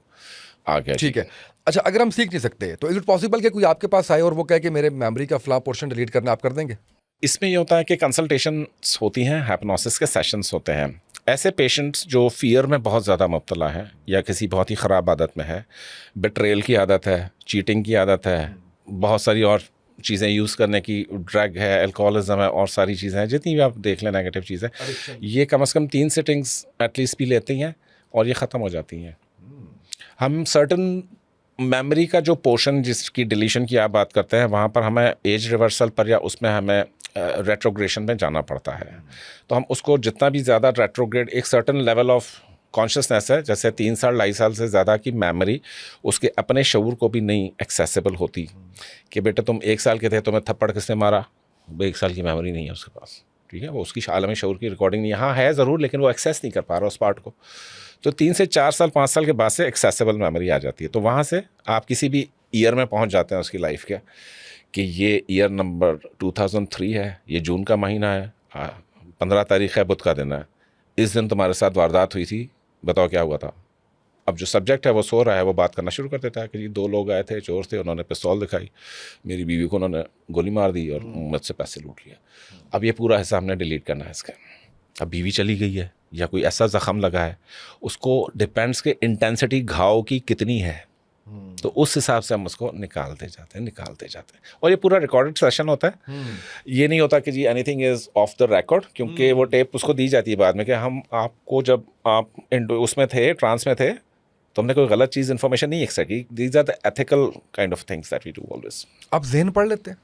आ गया। ठीक है। अच्छा, अगर हम सीख नहीं सकते तो इज इट पॉसिबल कि कोई आपके पास आए और वो कहे कि मेरे मेमोरी का फला पोर्शन डिलीट करना, आप कर देंगे? इसमें ये होता है कि कंसल्टेशंस होती हैं, हिप्नोसिस के सेशंस होते हैं। ऐसे पेशेंट्स जो फियर में बहुत ज़्यादा मुब्तला है या किसी बहुत ही ख़राब आदत में है, बिट्रेयल की आदत है, चीटिंग की आदत है, बहुत सारी और चीज़ें यूज़ करने की, ड्रग है, अल्कोहलिज्म है, और सारी चीज़ें हैं, जितनी भी आप देख लें नेगेटिव चीज़ें, ये कम से कम 3 सिटिंग्स एटलीस्ट भी लेती हैं और ये ख़त्म हो जाती हैं। हम सर्टन मेमोरी का जो पोर्शन जिसकी डिलीशन की आप बात करते हैं, वहाँ पर हमें एज रिवर्सल पर या उसमें हमें रेट्रोग्रेशन में जाना पड़ता है। तो हम उसको जितना भी ज़्यादा रेट्रोग्रेड, एक सर्टन लेवल ऑफ कॉन्शियसनेस है, जैसे 3 साल 2.5 साल से ज़्यादा की मेमोरी उसके अपने शऊर को भी नहीं एक्सेसिबल होती कि बेटा तुम 1 साल के थे, तुम्हें थप्पड़ किसने मारा, वो 1 साल की मेमोरी नहीं है उसके पास, ठीक है, वो उसकी आलमी शऊर की रिकॉर्डिंग नहीं, यहाँ है ज़रूर, लेकिन वो एक्सेस नहीं कर पा रहा उस पार्ट को। तो 3 से 4 साल 5 साल के बाद से एक्सेसिबल मेमोरी आ जाती है। तो वहाँ से आप किसी भी ईयर में पहुँच जाते हैं उसकी लाइफ के, कि ये ईयर नंबर 2003 है, ये जून का महीना है, 15 तारीख है, बुध का दिन है, इस दिन तुम्हारे साथ वारदात हुई थी, बताओ क्या हुआ था। अब जो सब्जेक्ट है वो सो रहा है, वो बात करना शुरू कर देता है कि जी 2 लोग आए थे, चोर थे, उन्होंने पिस्तौल दिखाई, मेरी बीवी को उन्होंने गोली मार दी और मुझसे पैसे लूट लिया। अब ये पूरा हिस्सा हमने डिलीट करना है इसका। अब बीवी चली गई है या कोई ऐसा ज़ख़म लगा है, उसको डिपेंड्स के इंटेंसिटी घाव की कितनी है, तो उस हिसाब से हम उसको निकालते जाते हैं। और ये पूरा रिकॉर्डेड सेशन होता है। ये नहीं होता कि जी anything is off the record, क्योंकि वो टेप उसको दी जाती है बाद में कि हम आपको, जब आप उसमें थे, ट्रांस में थे, तो हमने कोई गलत चीज़ इन्फॉर्मेशन नहीं एक्सट्रैक्ट की। These are the ethical kind of things that we do always. आप ज़हन पढ़ लेते हैं?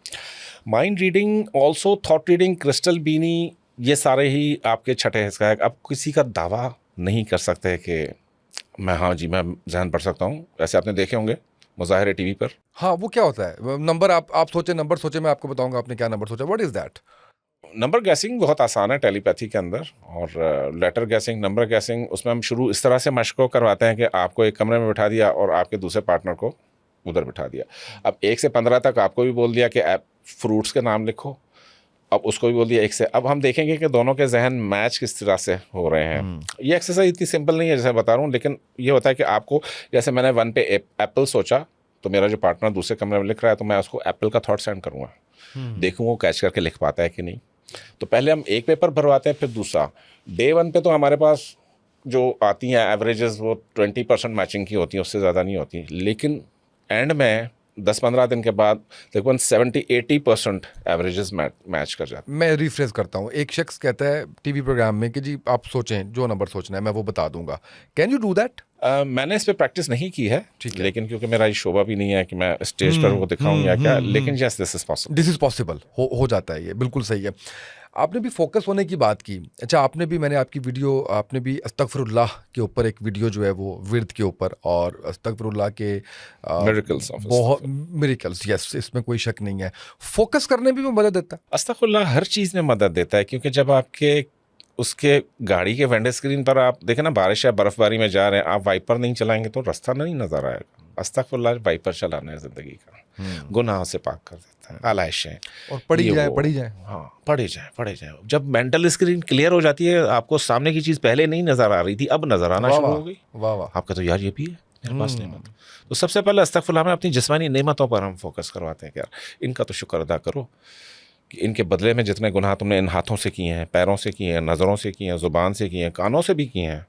Mind reading, also thought reading, crystal बीनी, ये सारे ही आपके छठे हिस्से है। आप किसी का दावा नहीं कर सकते कि मैं, हाँ जी, मैं ज़हन पढ़ सकता हूँ। ऐसे आपने देखे होंगे मुज़ाहिरे टीवी पर। हाँ, वो क्या होता है? नंबर आप सोचे, नंबर सोचे, मैं आपको बताऊंगा आपने क्या नंबर सोचा। What is that? Number guessing बहुत आसान है टेलीपैथी के अंदर, और लेटर गैसिंग, नंबर गैसिंग, उसमें हम शुरू इस तरह से मशक को करवाते हैं कि आपको एक कमरे में बिठा दिया और आपके दूसरे पार्टनर को उधर बिठा दिया। अब 1 से 15 तक आपको भी बोल दिया कि आप फ्रूट्स के नाम लिखो, अब उसको भी बोल दिया 1 से। अब हम देखेंगे कि दोनों के जहन मैच किस तरह से हो रहे हैं। ये एक्सरसाइज इतनी सिंपल नहीं है जैसे बता रहा हूँ, लेकिन ये होता है कि आपको, जैसे मैंने 1 पे एप्पल सोचा, तो मेरा जो पार्टनर दूसरे कमरे में लिख रहा है, तो मैं उसको एप्पल का थॉट सेंड करूँगा, देखूँ वो कैच करके लिख पाता है कि नहीं। तो पहले हम एक पेपर भरवाते हैं, फिर दूसरा। डे 1 पे तो हमारे पास जो आती हैं एवरेजेस वो 20% मैचिंग की होती हैं, उससे ज़्यादा नहीं होती, लेकिन एंड में 10-15 दिन के बाद तकरीबन 70-80% एवरेजेस मैच कर जाते हैं। मैं रिफ्रेश करता हूँ। एक शख्स कहता है टीवी प्रोग्राम में कि जी आप सोचें, जो नंबर सोचना है मैं वो बता दूंगा। Can you do that? मैंने इस पे प्रैक्टिस नहीं की है, लेकिन क्योंकि मेरा ये शोभा भी नहीं है कि मैं स्टेज पर वो दिखाऊं या क्या, लेकिन yes, this is possible. This is possible, हो जाता है, ये बिल्कुल सही है। आपने भी फोकस होने की बात की। अच्छा, आपने भी, मैंने आपकी वीडियो, आपने भी अस्तगफिरुल्लाह के ऊपर एक वीडियो जो है वो विर्द के ऊपर, और अस्तगफिरुल्लाह के बहुत मिरेकल्स, यस, इसमें कोई शक नहीं है। फोकस करने में भी मदद देता है। अस्तगफिरुल्लाह हर चीज़ में मदद देता है, क्योंकि जब आपके उसके गाड़ी के विंडो स्क्रीन पर आप देखें ना, बारिश या बर्फबारी में जा रहे हैं, आप वाइपर नहीं चलाएंगे तो रास्ता नहीं नजर आएगा। अस्तगफिरुल्लाह वाइपर चलाना है ज़िंदगी का, गुनाह से पाक कर देता है, आलाइशें, और पढ़ी जाए। हाँ, पढ़े जाए। जब मेंटल स्क्रीन क्लियर हो जाती है, आपको सामने की चीज़ पहले नहीं नज़र आ रही थी, अब नज़र आना शुरू हो गई। वाह। आपका तो यार ये भी है मेरे पास नेमत। तो सबसे पहले अस्तगफिरुल्लाह में अपनी जिस्मानी नेमतों पर हम फोकस करवाते हैं कि यार इनका तो शुक्र अदा करो, कि इनके बदले में जितने गुनाह तुमने इन हाथों से किए हैं, पैरों से किए हैं, नज़रों से किए हैं, ज़ुबान से किए हैं, कानों से भी किए हैं,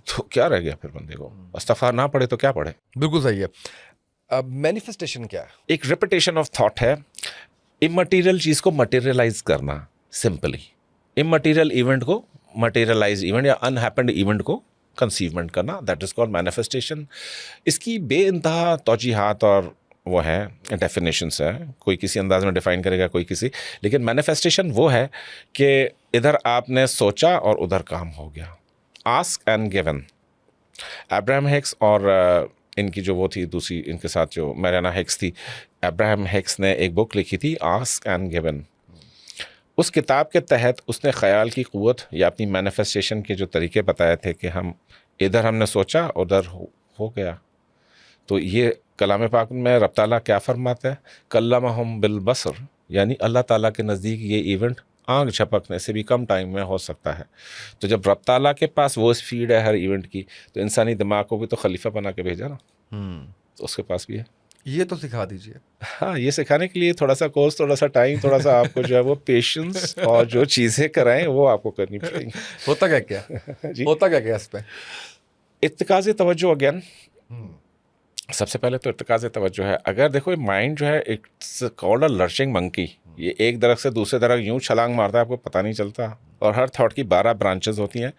तो क्या रह गया फिर बंदे को? इस्तग़फ़ार ना पढ़े तो क्या पढ़े? बिल्कुल सही है। मैनिफेस्टेशन क्या है? एक रिपीटेशन ऑफ थॉट है, इमटेरियल चीज़ को मटेरियलाइज करना, सिंपली इमटेरियल इवेंट को मटेरियलाइज इवेंट या अनहैपेंड इवेंट को कंसीवमेंट करना, दैट इज़ कॉल्ड मैनिफेस्टेशन। इसकी बेइंतहा तौजीहात और वो हैं डेफिनेशंस हैं, कोई किसी अंदाज में डिफ़ाइन करेगा, कोई किसी, लेकिन मैनिफेस्टेशन वो है कि इधर आपने सोचा और उधर काम हो गया। Ask and given. Abraham Hicks और इनकी जो वो थी दूसरी, इनके साथ जो मैरियाना हिक्स थी, अब्राहम हिक्स ने एक बुक लिखी थी आस्क एंड गिवन। उस किताब के तहत उसने ख़याल की क़ुव्वत या अपनी मैनिफेस्टेशन के जो तरीके बताए थे कि हम इधर हमने सोचा उधर हो गया। तो ये कलाम पाक में रब ताला क्या फरमाता है? कल्लमहुम बिल बसर, यानी अल्लाह ताला के नज़दीक ये इवेंट आँख झपकने से भी कम टाइम में हो सकता है। तो जब रब ताला के पास वो स्पीड है हर इवेंट की, तो इंसानी दिमाग को भी तो खलीफा बना के भेजा ना, तो उसके पास भी है। ये तो सिखा दीजिए। हाँ, ये सिखाने के लिए थोड़ा सा कोर्स, थोड़ा सा टाइम, थोड़ा सा आपको जो है वो पेशेंस और जो चीज़ें कराएं वो आपको करनी पड़ेंगी। होता क्या क्या जी, होता क्या क्या इस पे? इत्तिकाज़ तवज्जो अगेन। सबसे पहले तो इत्तिकाज़ तवज्जो है। अगर देखो माइंड जो है एक कॉल्ड अ लर्चिंग मंकी, ये एक दरख्त से दूसरे दरख्त यूं छलांग मारता है, आपको पता नहीं चलता। और हर थॉट की 12 ब्रांचेस होती हैं,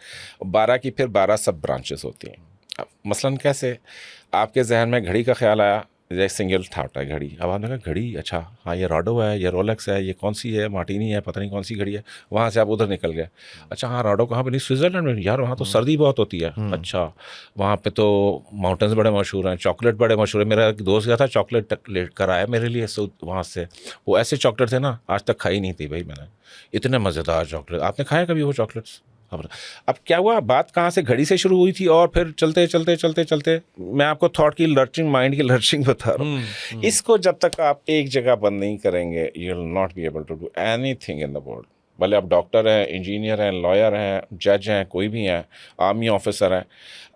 12 की फिर 12 सब ब्रांचेस होती हैं। अब मसलन कैसे, आपके जहन में घड़ी का ख्याल आया, जैसे सिंगल थाट है घड़ी, अब आपने कहा घड़ी, अच्छा हाँ ये राडो है, ये रोलेक्स है, ये कौन सी है, मार्टिनी है, पता नहीं कौन सी घड़ी है। वहाँ से आप उधर निकल गए, अच्छा हाँ राडो कहाँ पे? नहीं, स्विट्ज़रलैंड में। यार वहाँ तो सर्दी बहुत होती है। अच्छा, वहाँ पे तो माउंटेन्स बड़े मशहूर हैं, चॉकलेट बड़े मशहूर है। मेरा एक दोस्त गया था, चॉकलेट लेकर आया मेरे लिए वहाँ से। वो ऐसे चॉकलेट थे ना, आज तक खाई नहीं थी भाई मैंने, इतने मज़ेदार चॉकलेट। आपने खाया कभी वो चॉकलेट्स? अब क्या हुआ, बात कहाँ से, घड़ी से शुरू हुई थी और फिर चलते चलते चलते चलते मैं आपको थॉट की लर्चिंग, माइंड की लर्चिंग बता रहा हूँ। इसको जब तक आप एक जगह बंद नहीं करेंगे, you will not be able to do anything in the world. भले आप डॉक्टर हैं, इंजीनियर हैं, लॉयर हैं, जज हैं, कोई भी हैं, आर्मी ऑफिसर हैं,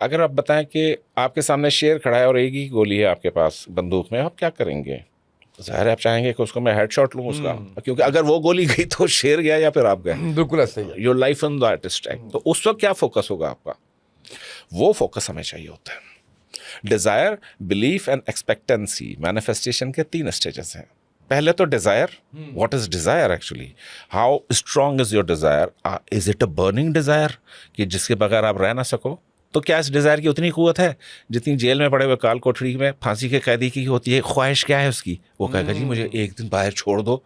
अगर आप बताएं कि आपके सामने शेर खड़ा है और एक ही गोली है आपके पास बंदूक में, आप क्या करेंगे? ज़ाहिर है आप चाहेंगे कि उसको मैं हेडशॉट लूँ उसका, क्योंकि अगर वो गोली गई तो शेर गया या फिर आप गए। बिल्कुल ऐसा ही है। Your life on that stack. तो उस वक्त क्या फोकस होगा आपका? वो फोकस हमें चाहिए होता है। Desire, belief and expectancy manifestation के 3 स्टेजेस हैं। पहले तो desire, what is desire actually, how strong is your desire, is it a burning desire कि जिसके बगैर आप रह ना सको? तो क्या इस डिज़ायर की उतनी क़ुव्वत है जितनी जेल में पड़े हुए काल कोठरी में फांसी के कैदी की होती है? ख्वाहिश क्या है उसकी? वो कहेगा जी मुझे एक दिन बाहर छोड़ दो,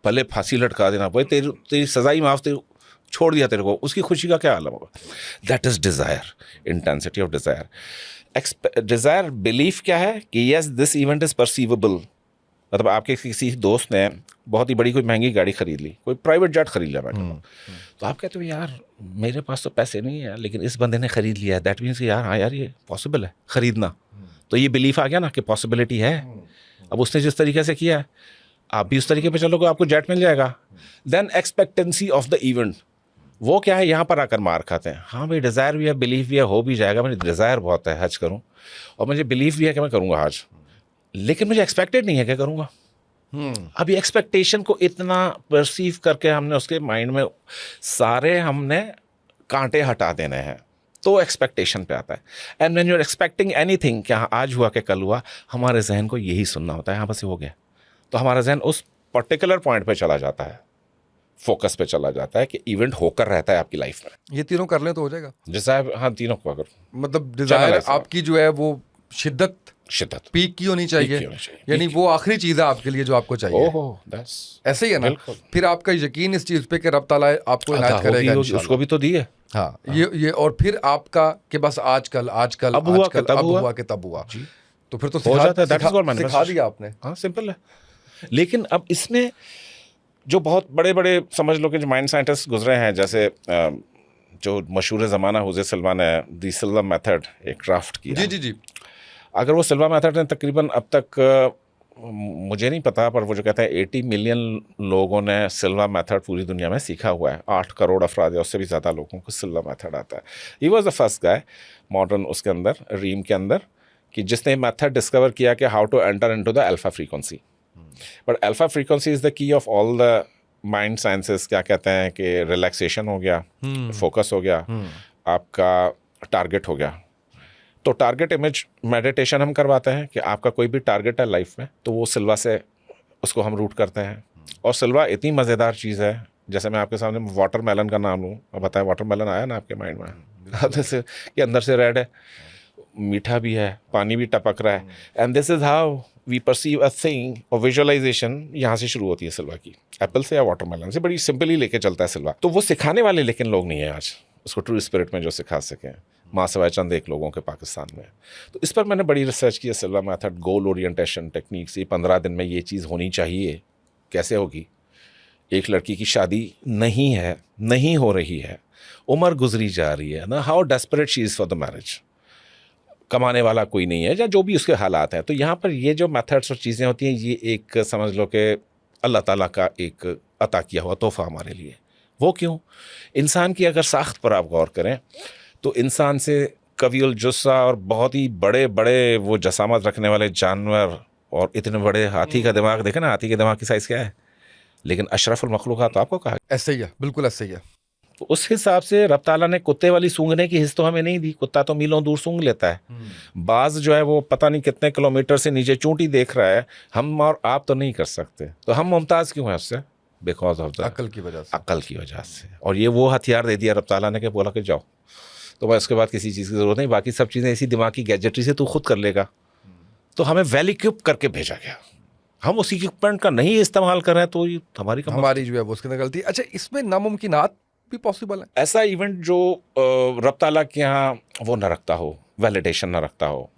भले फांसी लटका देना, भाई तेरी सज़ा ही माफ़, छोड़ दिया तेरे को, उसकी खुशी का क्या आलम होगा? That is desire, intensity of desire. Desire belief क्या है कि यस दिस इवेंट इज़ परसीवेबल। मतलब आपके किसी दोस्त ने बहुत ही बड़ी कोई महंगी गाड़ी खरीद ली, कोई प्राइवेट जेट खरीद लिया मैंने, तो आप कहते हो यार मेरे पास तो पैसे नहीं है लेकिन इस बंदे ने खरीद लिया है, दैट मीन्स कि यार हाँ यार ये पॉसिबल है खरीदना। तो ये बिलीफ आ गया ना कि पॉसिबिलिटी है। अब उसने जिस तरीके से किया है आप भी उस तरीके पे चलोगे, आपको जेट मिल जाएगा। Then expectancy of the event, वो क्या है, यहाँ पर आकर मार खाते हैं। हाँ भाई डिज़ायर भी है, बिलीफ भी है, हो भी जाएगा। मुझे डिज़ायर बहुत है हज करूँ, और मुझे बिलीफ भी है कि मैं करूँगा हज, लेकिन मुझे एक्सपेक्टेड नहीं है कि करूँगा। अभी एक्सपेक्टेशन को इतना परसीव करके हमने उसके माइंड में सारे हमने कांटे हटा देने हैं, तो एक्सपेक्टेशन पे आता है। And when you are expecting anything, क्या आज हुआ कि कल हुआ, हमारे जहन को यही सुनना होता है, हाँ बस हो गया। तो हमारा जहन उस पर्टिकुलर पॉइंट पे चला जाता है, फोकस पे चला जाता है कि इवेंट होकर रहता है आपकी लाइफ में। ये तीनों कर लें तो हो जाएगा डिज़ायर, हाँ तीनों को अगर मतलब डिज़ायर आपकी जो है वो शिद्दत पीक की होनी चाहिए, यानी वो आखिरी चीज़ है आपके लिए जो आपको चाहिए। ऐसे ही है ना? फिर आपका यकीन इस चीज़ पे कि रब ताला आपको इनायत करेगा, उसको भी तो दी है। हाँ, ये और फिर आपका कि बस आजकल अब हुआ कि तब हुआ, तो फिर तो सिखा दिया आपने। हाँ सिंपल है। लेकिन अब इसमें जो बहुत बड़े बड़े समझ लो कि जो माइंड साइंटिस्ट गुजरे हैं, जैसे जो मशहूर ज़माना हुज़े सिल्वा ने दी सिल्वा मेथड एक क्राफ्ट किया। जी। अगर वो सिल्वा मेथड ने तकरीबन अब तक मुझे नहीं पता, पर वो जो कहते हैं 80 मिलियन लोगों ने सिल्वा मेथड पूरी दुनिया में सीखा हुआ है। 8 करोड़ अफराद या उससे भी ज़्यादा लोगों को सिल्वा मेथड आता है। He was the first guy modern उसके अंदर रीम के अंदर कि जिसने मेथड डिस्कवर किया कि how to enter into the alpha frequency. But alpha frequency is the key of all the mind sciences क्या कहते हैं कि रिलैक्सेशन हो गया, फोकस हो गया, आपका टारगेट हो गया। तो टारगेट इमेज मेडिटेशन हम करवाते हैं कि आपका कोई भी टारगेट है लाइफ में, तो वो सिल्वा से उसको हम रूट करते हैं। और सिल्वा इतनी मज़ेदार चीज़ है, जैसे मैं आपके सामने वाटरमेलन का नाम लूँ, अब बताएं वाटरमेलन आया ना आपके माइंड में? जैसे कि अंदर से रेड है, मीठा भी है, पानी भी टपक रहा है, and this is how we perceive a thing. और विजुअलाइजेशन यहाँ से शुरू होती है सिल्वा की, एप्पल से या वाटरमेलन से, बड़ी सिंपली लेके चलता है सिल्वा। तो वो सिखाने वाले लेकिन लोग नहीं है आज उसको ट्रू स्पिरिट में जो सिखा सकें, माँ सवाए चंद एक लोगों के पाकिस्तान में। तो इस पर मैंने बड़ी रिसर्च की है, सिल्वा मेथड, गोल ओरिएंटेशन टेक्निक्स, ये 15 दिन में ये चीज़ होनी चाहिए। कैसे होगी? एक लड़की की शादी नहीं हो रही है, उम्र गुजरी जा रही है ना, how desperate she is for the marriage, कमाने वाला कोई नहीं है, या जो भी उसके हालात हैं। तो यहाँ पर ये जो मेथड्स और चीज़ें होती हैं, ये एक समझ लो कि अल्लाह ताला का एक अता किया हुआ तोहफ़ा हमारे लिए। वो क्यों? इंसान की अगर साख्त पर आप गौर करें तो इंसान से कवील जुस्सा और बहुत ही बड़े बड़े वो जसामत रखने वाले जानवर, और इतने बड़े हाथी का दिमाग देखें ना, हाथी के दिमाग की साइज़ क्या है, लेकिन अशरफुल मखलूक़ात तो आपको कहा। ऐसे ही है, बिल्कुल ऐसे ही है। तो उस हिसाब से रब ताला ने कुत्ते वाली सूंघने की हिस्स तो हमें नहीं दी। कुत्ता तो मीलों दूर सूंघ लेता है, बाज जो है वो पता नहीं कितने किलोमीटर से नीचे चूंटी देख रहा है, हम और आप तो नहीं कर सकते। तो हम मुमताज़ क्यों हैं उससे? बिकॉज ऑफ द अकल की वजह से। अकल की वजह से। और ये वो हथियार दे दिया रब ताला ने कि बोला कि जाओ, तो बस उसके बाद किसी चीज़ की ज़रूरत नहीं, बाकी सब चीज़ें इसी दिमाग की गैजेटरी से तू खुद कर लेगा। तो हमें वेल इक्विप करके भेजा गया, हम उस इक्विपमेंट का नहीं इस्तेमाल कर रहे हैं, तो ये हमारी जो है वो उसके अंदर गलती। अच्छा, इसमें नामुमकिनात भी पॉसिबल है? ऐसा इवेंट जो रब ताला के यहाँ वो न रखता हो, वैलिडेशन न रखता हो,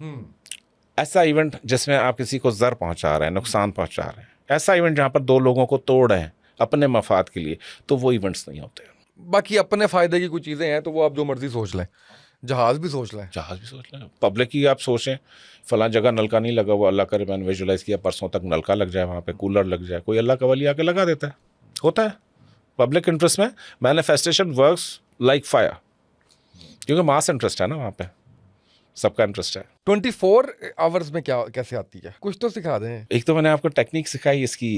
ऐसा इवेंट जिसमें आप किसी को ज़र पहुंचा रहे हैं, नुकसान पहुंचा रहे हैं, ऐसा इवेंट जहाँ पर दो लोगों को तोड़ रहे हैं अपने मफाद के लिए, तो वो इवेंट्स नहीं होते। बाकी अपने फ़ायदे की कुछ चीज़ें हैं तो वो आप जो मर्जी सोच लें, जहाज़ भी सोच लें, पब्लिक की आप सोचें, फलां जगह नलका नहीं लगा हुआ, अल्लाह करे मैंने विजुलाइज किया परसों तक नलका लग जाए, वहाँ पे कूलर लग जाए, कोई अल्लाह का वली आके लगा देता है, होता है। पब्लिक इंटरेस्ट में मैनिफेस्टेशन वर्क्स लाइक फायर, क्योंकि मास इंटरेस्ट है ना, वहाँ पे सबका इंटरेस्ट है। 24 आवर्स में क्या कैसे आती है, कुछ तो सिखा दें। एक तो मैंने आपको टेक्निक सिखाई इसकी,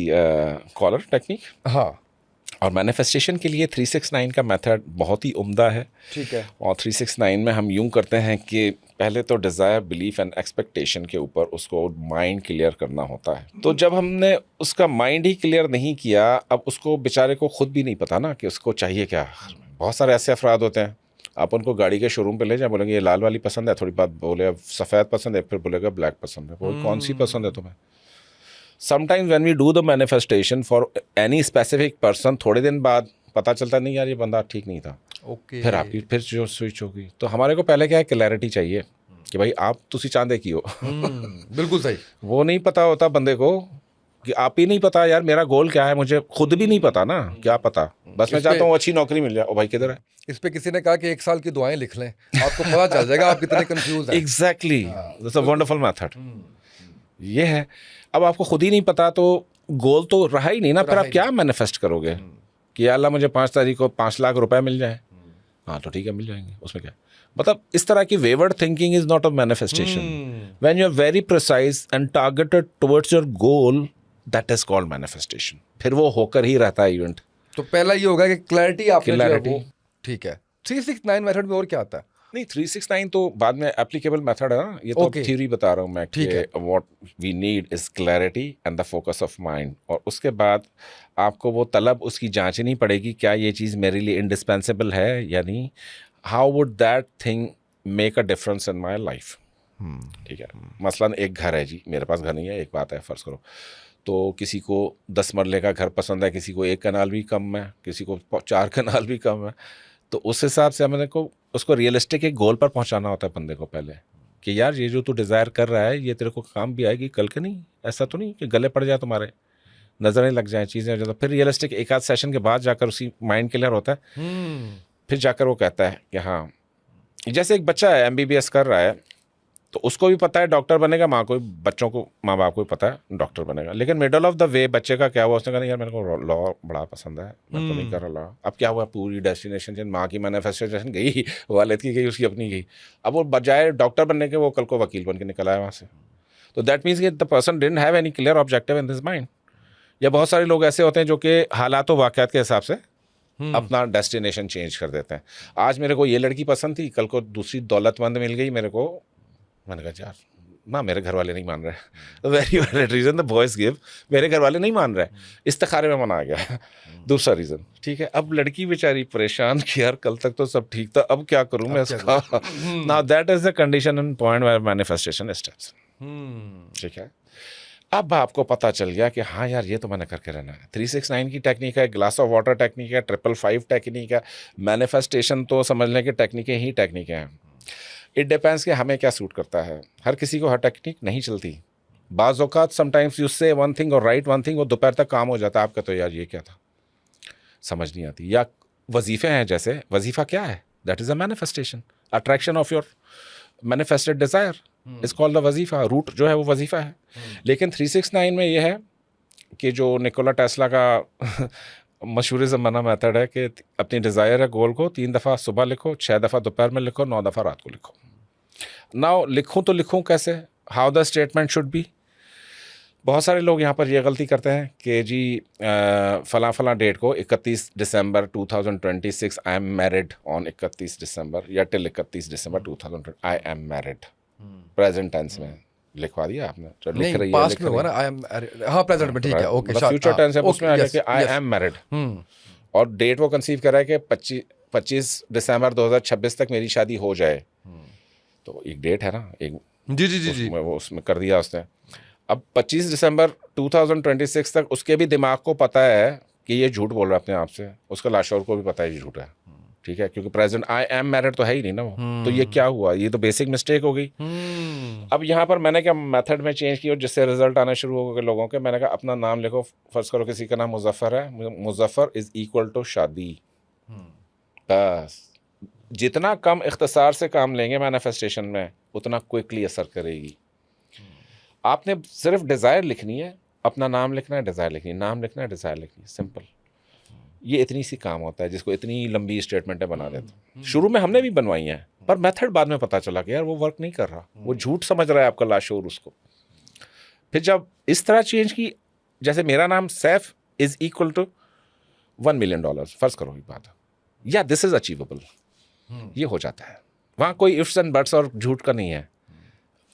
कॉलर टेक्निक, हाँ, और मैनिफेस्टेशन के लिए 369 का मेथड बहुत ही उम्दा है। ठीक है। और 369 में हम यूं करते हैं कि पहले तो डिज़ायर, बिलीफ एंड एक्सपेक्टेशन के ऊपर उसको माइंड क्लियर करना होता है। तो जब हमने उसका माइंड ही क्लियर नहीं किया, अब उसको बेचारे को खुद भी नहीं पता ना कि उसको चाहिए क्या। बहुत सारे ऐसे अफराद होते हैं, आप उनको गाड़ी के शोरूम पे ले जाए, बोलेंगे ये लाल वाली पसंद है, थोड़ी बात बोले सफ़ेद पसंद है, फिर बोलेगा ब्लैक पसंद है। वो कौन सी पसंद है तुम्हें? Sometimes when we do the manifestation for any specific person, थोड़े दिन बाद पता चलता नहीं यार ये बंदा ठीक नहीं था, फिर आपकी फिर जो स्विच होगी। तो हमारे को पहले क्या है, क्लैरिटी चाहिए कि भाई आप तुसी चांदे की हो। बिल्कुल सही। वो नहीं पता होता बंदे को कि आप ही नहीं पता यार मेरा गोल क्या है, मुझे खुद भी नहीं पता ना, क्या पता, बस मैं चाहता हूँ अच्छी नौकरी मिल जाए। ओ भाई किधर है? इस पे किसी ने कहा कि 1 साल की दुआएं लिख लें, आपको पता चल जाएगा आप कितने कंफ्यूज हैं। Exactly, that's a wonderful method. ये है, अब आपको खुद ही नहीं पता तो गोल तो रहा ही नहीं ना, फिर आप क्या मैनिफेस्ट करोगे कि या अल्लाह मुझे 5 तारीख को 5 लाख रुपए मिल जाए। हाँ तो ठीक है, मिल जाएंगे, उसमें क्या। मतलब इस तरह की wayward thinking is not a manifestation. When you are very precise and targeted towards your goal, that is called manifestation. फिर वो होकर ही रहता है इवेंट। तो पहला ये होगा कि क्लैरिटी आपने जो है Clarity। वो ठीक है। 369 मेथड में और क्या आता है? नहीं, 369 तो बाद में एप्लीकेबल मेथड है ना, ये तो Okay। थ्योरी बता रहा हूँ मैं। ठीक है। What we need is clarity and the focus of mind. और उसके बाद आपको वो तलब उसकी जांचनी पड़ेगी, क्या ये चीज़ मेरे लिए इंडिस्पेंसेबल है या नहीं। How would that thing make a difference in my life. ठीक है, मसलन एक घर है जी, मेरे पास घर नहीं है, एक बात है, फ़र्ज़ करो तो किसी को 10 मरले का घर पसंद है, किसी को 1 कनाल भी कम है, किसी को 4 कनाल भी कम है। तो उस हिसाब से हमें को उसको रियलिस्टिक एक गोल पर पहुंचाना होता है बंदे को पहले, कि यार ये जो तू डिज़ायर कर रहा है ये तेरे को काम भी आएगी कल के, नहीं ऐसा तो नहीं कि गले पड़ जाए, तुम्हारे नज़रें लग जाए, चीज़ें हो जाए। तो फिर रियलिस्टिक एक आध सेशन के बाद जाकर उसी माइंड क्लियर होता है। फिर जाकर वो कहता है कि हाँ, जैसे एक बच्चा है MBBS कर रहा है, तो उसको भी पता है डॉक्टर बनेगा, बच्चों को, माँ बाप को भी पता है डॉक्टर बनेगा, लेकिन मिडल ऑफ द वे बच्चे का क्या हुआ, उसने कहा यार मेरे को लॉ बड़ा पसंद है, मैं तो नहीं कर रहा लॉ। अब क्या हुआ, पूरी डेस्टिनेशन जिन माँ की मैनिफेस्टेशन गई, वालिद की गई, उसकी अपनी गई। अब वो बजाय डॉक्टर बनने के वो कल को वकील बन के निकल आया वहाँ से। तो दैट मीन्स कि the person didn't have any clear objective in this mind. या बहुत सारे लोग ऐसे होते हैं जो कि हालात व वाक़यात के हिसाब से अपना डेस्टिनेशन चेंज कर देते हैं। आज मेरे को ये लड़की पसंद थी, कल को दूसरी दौलतमंद मिल गई मेरे को, मैंने कहा यार माँ मेरे घर वाले नहीं मान रहे, very valid reason the boys give, मेरे घर वाले नहीं मान रहे, इस्तिखारे में मना आ गया। दूसरा रीज़न, ठीक है। अब लड़की बेचारी परेशान कि यार कल तक तो सब ठीक था, अब क्या करूँ मैं इसका। Now that is the condition and point where manifestation steps, ठीक है। अब आपको पता चल गया कि हाँ यार ये तो मैंने करके रहना है। 369 की टेक्निक है, ग्लास ऑफ वाटर टेक्निक है, 555 टेक्निक है, मैनिफेस्टेशन तो समझ लें कि टेक्निकें ही टेक्निकें हैं। इट डिपेंड्स कि हमें क्या सूट करता है। हर किसी को हर टेक्निक नहीं चलती। बाज़ औक़ात समटाइम्स यू से वन थिंग और राइट वन थिंग, और दोपहर तक काम हो जाता है आपका, तो यार ये क्या था, समझ नहीं आती। या वजीफ़े हैं, जैसे वजीफ़ा क्या है, that is a manifestation, attraction of your manifested desire is called the वजीफ़ा। रूट जो है वो वजीफ़ा है। लेकिन 369 में ये है कि जो निकोला टेस्ला का मशहूर ज़माना मेथड है कि अपनी डिज़ायर है गोल को 3 दफ़ा सुबह लिखो, 6 दफ़ा दोपहर में लिखो, 9 दफ़ा रात को लिखो। नाउ लिखूँ तो लिखूँ कैसे, how the statement should be. बहुत सारे लोग यहाँ पर ये गलती करते हैं कि जी फ़लाँ फ़लाँ डेट को 31 December 2026 I am married on 31 December, या till 31 December 2020 I am married, present tense में लिखवा दिया आपने, जो लिख रही है पास्ट में हुआ ना, आई एम, हाँ प्रेजेंट में, ठीक है, ओके, फ्यूचर टेंस है, उसमें आ गया कि आई एम मैरिड, और डेट वो कंसीव कर रहा है कि 25 दिसंबर 2026 तक मेरी शादी हो जाए। तो एक डेट है ना, एक जी जी जी जी, वो उसमें कर दिया उसने। अब 25 दिसंबर 2026 तक उसके भी दिमाग को पता है कि ये झूठ बोल रहा है अपने आप से, उसका लाशोर को भी पता है ये झूठ है, ठीक है, क्योंकि प्रेजेंट आई एम मैरिड तो है ही नहीं ना वो। तो ये क्या हुआ, ये तो बेसिक मिस्टेक हो गई। अब यहाँ पर मैंने क्या मेथड में चेंज किया जिससे रिजल्ट आना शुरू हो गए लोगों के। मैंने कहा अपना नाम लिखो, फर्ज करो किसी का नाम मुजफ्फर है, मुजफ्फर इज इक्वल टू शादी। बस जितना कम इख्तिसार से काम लेंगे मैनिफेस्टेशन में, उतना क्विकली असर करेगी। आपने सिर्फ डिज़ायर लिखनी है, अपना नाम लिखना है, डिज़ायर लिखनी है, नाम लिखना है, डिज़ायर लिखनी है, सिंपल। ये इतनी सी काम होता है जिसको इतनी लंबी स्टेटमेंटें बना देते। शुरू में हमने भी बनवाई हैं, पर मेथड बाद में पता चला कि यार वो वर्क नहीं कर रहा, वो झूठ समझ रहा है आपका लाशोर उसको। फिर जब इस तरह चेंज की, जैसे मेरा नाम Saif is equal to $1 million, फर्ज करो एक बात, या दिस इज अचीवेबल, ये हो जाता है। वहाँ कोई इफ्स एंड बट्स और झूठ का नहीं है।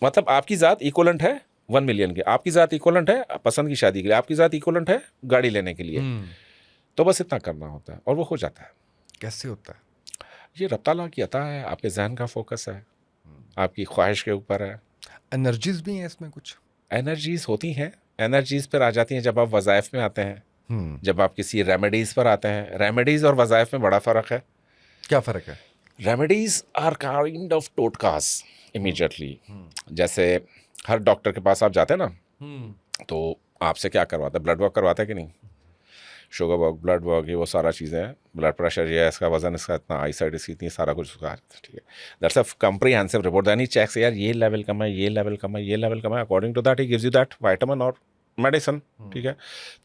मतलब आपकी ज़ात इक्वलेंट है 1 मिलियन के, आपकी ज़ात इक्वलेंट है पसंद की शादी के लिए, आपकी ज़ात इक्वलेंट है गाड़ी लेने के लिए। तो बस इतना करना होता है और वो हो जाता है। कैसे होता है? ये रब ताला की अता है, आपके जहन का फोकस है, आपकी ख्वाहिश के ऊपर है। एनर्जीज भी हैं इसमें कुछ? एनर्जीज होती हैं, एनर्जीज पर आ जाती हैं जब आप वज़ाइफ में आते हैं, जब आप किसी रेमेडीज़ पर आते हैं। रेमेडीज़ और वज़ाइफ में बड़ा फ़र्क है। क्या फ़र्क है? रेमेडीज़ आर काइंड ऑफ टोटकास इमीडिएटली। जैसे हर डॉक्टर के पास आप जाते हैं ना, तो आपसे क्या करवाता है, ब्लड वर्क करवाता है कि नहीं, शुगर वर्क, ब्लड वर्क, ये वो सारा चीज़ें हैं, ब्लड प्रेशर ये है, इसका वजन इसका इतना, आई साइड इसकी इतनी, सारा कुछ उसका, ठीक है। That's a comprehensive report. Then he checks यार ये लेवल कम है, ये लेवल कम है, ये लेवल कम है, according to that he gives you that vitamin और मेडिसिन, ठीक है।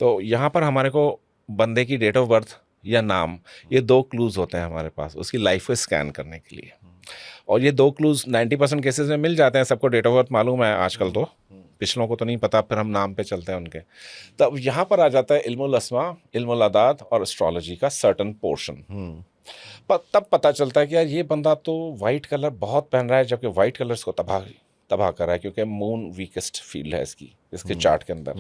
तो यहाँ पर हमारे को बंदे की डेट ऑफ बर्थ या नाम, ये 2 क्लूज़ होते हैं हमारे पास उसकी लाइफ को स्कैन करने के लिए, और ये 2 क्लूज़ 90% केसेस में मिल जाते हैं। सबको डेट ऑफ बर्थ मालूम है आजकल, तो पिछलों को तो नहीं पता, फिर हम नाम पे चलते हैं उनके। तब यहाँ पर आ जाता है इल्मुल अस्मा, इल्मुल अदाद और एस्ट्रोलॉजी का सर्टन पोर्शन। तब पता चलता है कि यार ये बंदा तो वाइट कलर बहुत पहन रहा है, जबकि वाइट कलर्स को तबाह कर रहा है, क्योंकि मून वीकेस्ट फील्ड है इसके चार्ट के अंदर।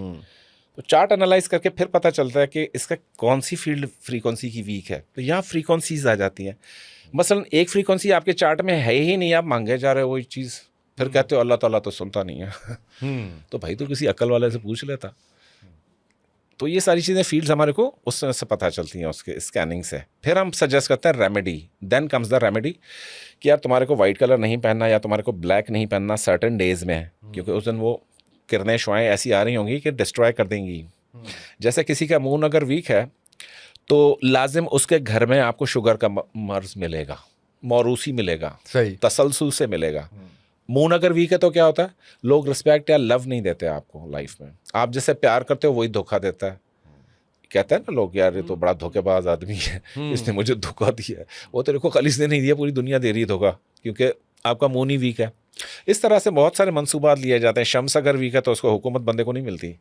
तो चार्ट एनालाइज करके फिर पता चलता है कि इसका कौन सी फील्ड फ्रीक्वेंसी की वीक है। तो यहाँ फ्रीक्वेंसीज आ जाती हैं। मसलन एक फ्रीक्वेंसी आपके चार्ट में है ही नहीं, आप मांगे जा रहे हो वही चीज़, फिर कहते हो अल्लाह ताला तो सुनता नहीं है। तो भाई तो किसी अक्ल वाले से पूछ लेता। तो ये सारी चीज़ें फील्ड्स हमारे को उस से पता चलती हैं उसके स्कैनिंग से। फिर हम सजेस्ट करते हैं remedy. Then comes the remedy कि यार तुम्हारे को वाइट कलर नहीं पहनना, या तुम्हारे को ब्लैक नहीं पहनना सर्टेन डेज में, क्योंकि उस दिन वो किरणें शुआएं ऐसी आ रही होंगी कि डिस्ट्रॉय कर देंगी। जैसे किसी का मून अगर वीक है तो लाजिम उसके घर में आपको शुगर का मर्ज मिलेगा, मौरूसी मिलेगा, सही, तसलसल से मिलेगा। मून अगर वीक है तो क्या होता है, लोग रिस्पेक्ट या लव नहीं देते आपको लाइफ में। आप जैसे प्यार करते हो वही धोखा देता है। कहते हैं ना लोग, यार ये तो बड़ा धोखेबाज आदमी है, इसने मुझे धोखा दिया है। वो तेरे को खाली इसने नहीं दिया, पूरी दुनिया दे रही है धोखा, क्योंकि आपका मून ही वीक है। इस तरह से बहुत सारे मंसूबात लिए जाते हैं। शम्स अगर वीक है तो उसको हुकूमत बंदे को नहीं मिलती,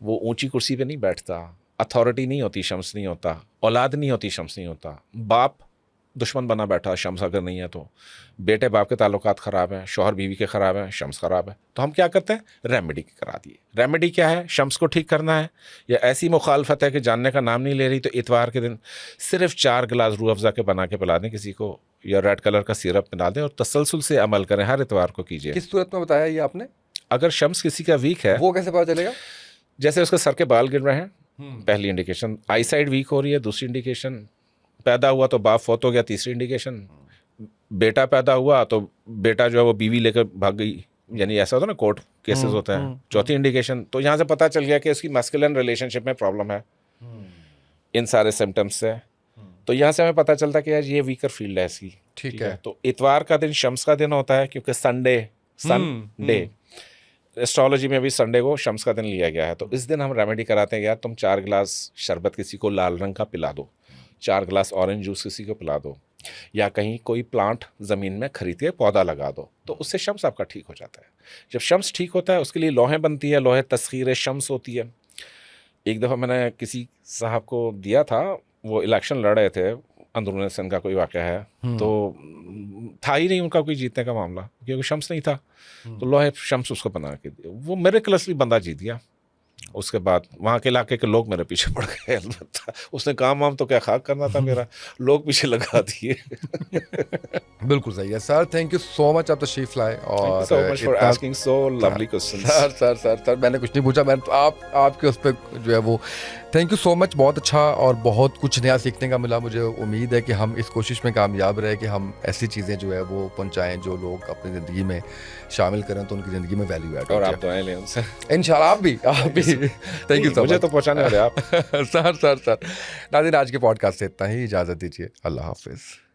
वो ऊंची कुर्सी पे नहीं बैठता, अथॉरिटी नहीं होती शम्स नहीं होता, औलाद नहीं होती शम्स नहीं होता, बाप दुश्मन बना बैठा शम्स अगर नहीं है तो, बेटे बाप के ताल्लुकात ख़राब हैं, शौहर बीवी के ख़राब हैं, शम्स ख़राब है, तो हम क्या करते हैं, रेमेडी करा दिए। रेमेडी क्या है, शम्स को ठीक करना है या ऐसी मुखालफत है कि जानने का नाम नहीं ले रही, तो इतवार के दिन सिर्फ 4 गिलास रूह अफ़ज़ा के बना के पिला दें किसी को, या रेड कलर का सिरप पिला दें और तसलसल से अमल करें, हर इतवार को कीजिए। किस सूरत में बताया ये आपने? अगर शम्स किसी का वीक है, वो कैसे पता चलेगा? जैसे उसके सर के बाल गिर रहे हैं, पहली इंडिकेशन। आई साइड वीक हो रही है, दूसरी इंडिकेशन। पैदा हुआ तो बाप फौत हो गया, तीसरी इंडिकेशन। बेटा पैदा हुआ तो बेटा जो है वो बीवी लेकर भाग गई, यानी ऐसा होता है ना, कोर्ट केसेस होते हैं, चौथी इंडिकेशन। तो यहाँ से पता चल गया कि इसकी मैस्कुलिन रिलेशनशिप में प्रॉब्लम है इन सारे सिम्टम्स से। तो यहाँ से हमें पता चलता है कि यार ये वीकर फील्ड है इसकी। ठीक है। तो इतवार का दिन शम्स का दिन होता है, क्योंकि संडे एस्ट्रोलॉजी में भी संडे को शम्स का दिन लिया गया है। तो इस दिन हम रेमेडी कराते हैं, यार तुम 4 गिलास शरबत किसी को लाल रंग का पिला दो, 4 गिलास ऑरेंज जूस किसी को पिला दो, या कहीं कोई प्लांट ज़मीन में खरीद के पौधा लगा दो, तो उससे शम्स आपका ठीक हो जाता है। जब शम्स ठीक होता है उसके लिए लोहें बनती है, लोहे तस्खीर शम्स होती है। एक दफ़ा मैंने किसी साहब को दिया था, वो इलेक्शन लड़ रहे थे, अंदरून सिंध का कोई वाक़या है, तो था ही नहीं उनका कोई जीतने का मामला, क्योंकि शम्स नहीं था। तो लोहे शम्स उसको बना के दिया, वो मिरेकलसली बंदा जीत गया। उसके बाद वहाँ के इलाके के लोग मेरे पीछे पड़ गए। अलबत्ता उसने काम वाम तो क्या खाक करना था मेरा, लोग पीछे लगा दिए। बिल्कुल सही है sir, thank you so much, आप तशरीफ लाए और so much for asking so lovely questions. Sir मैंने कुछ नहीं पूछा, मैंने तो आपके उस पर जो है वो थैंक यू सो मच, बहुत अच्छा और बहुत कुछ नया सीखने का मिला। मुझे उम्मीद है कि हम इस कोशिश में कामयाब रहे कि हम ऐसी चीज़ें जो है वो पहुंचाएं जो लोग अपनी ज़िंदगी में शामिल करें, तो उनकी ज़िंदगी में वैल्यू ऐड हो। और आप दुआएं लें उनसे इंशाल्लाह। आप भी थैंक यू सो मच। मुझे तो पहुंचाने वाले आप। सर नाज़रीन, आज के पॉडकास्ट से इतना ही, इजाज़त दीजिए, अल्लाह हाफिज़।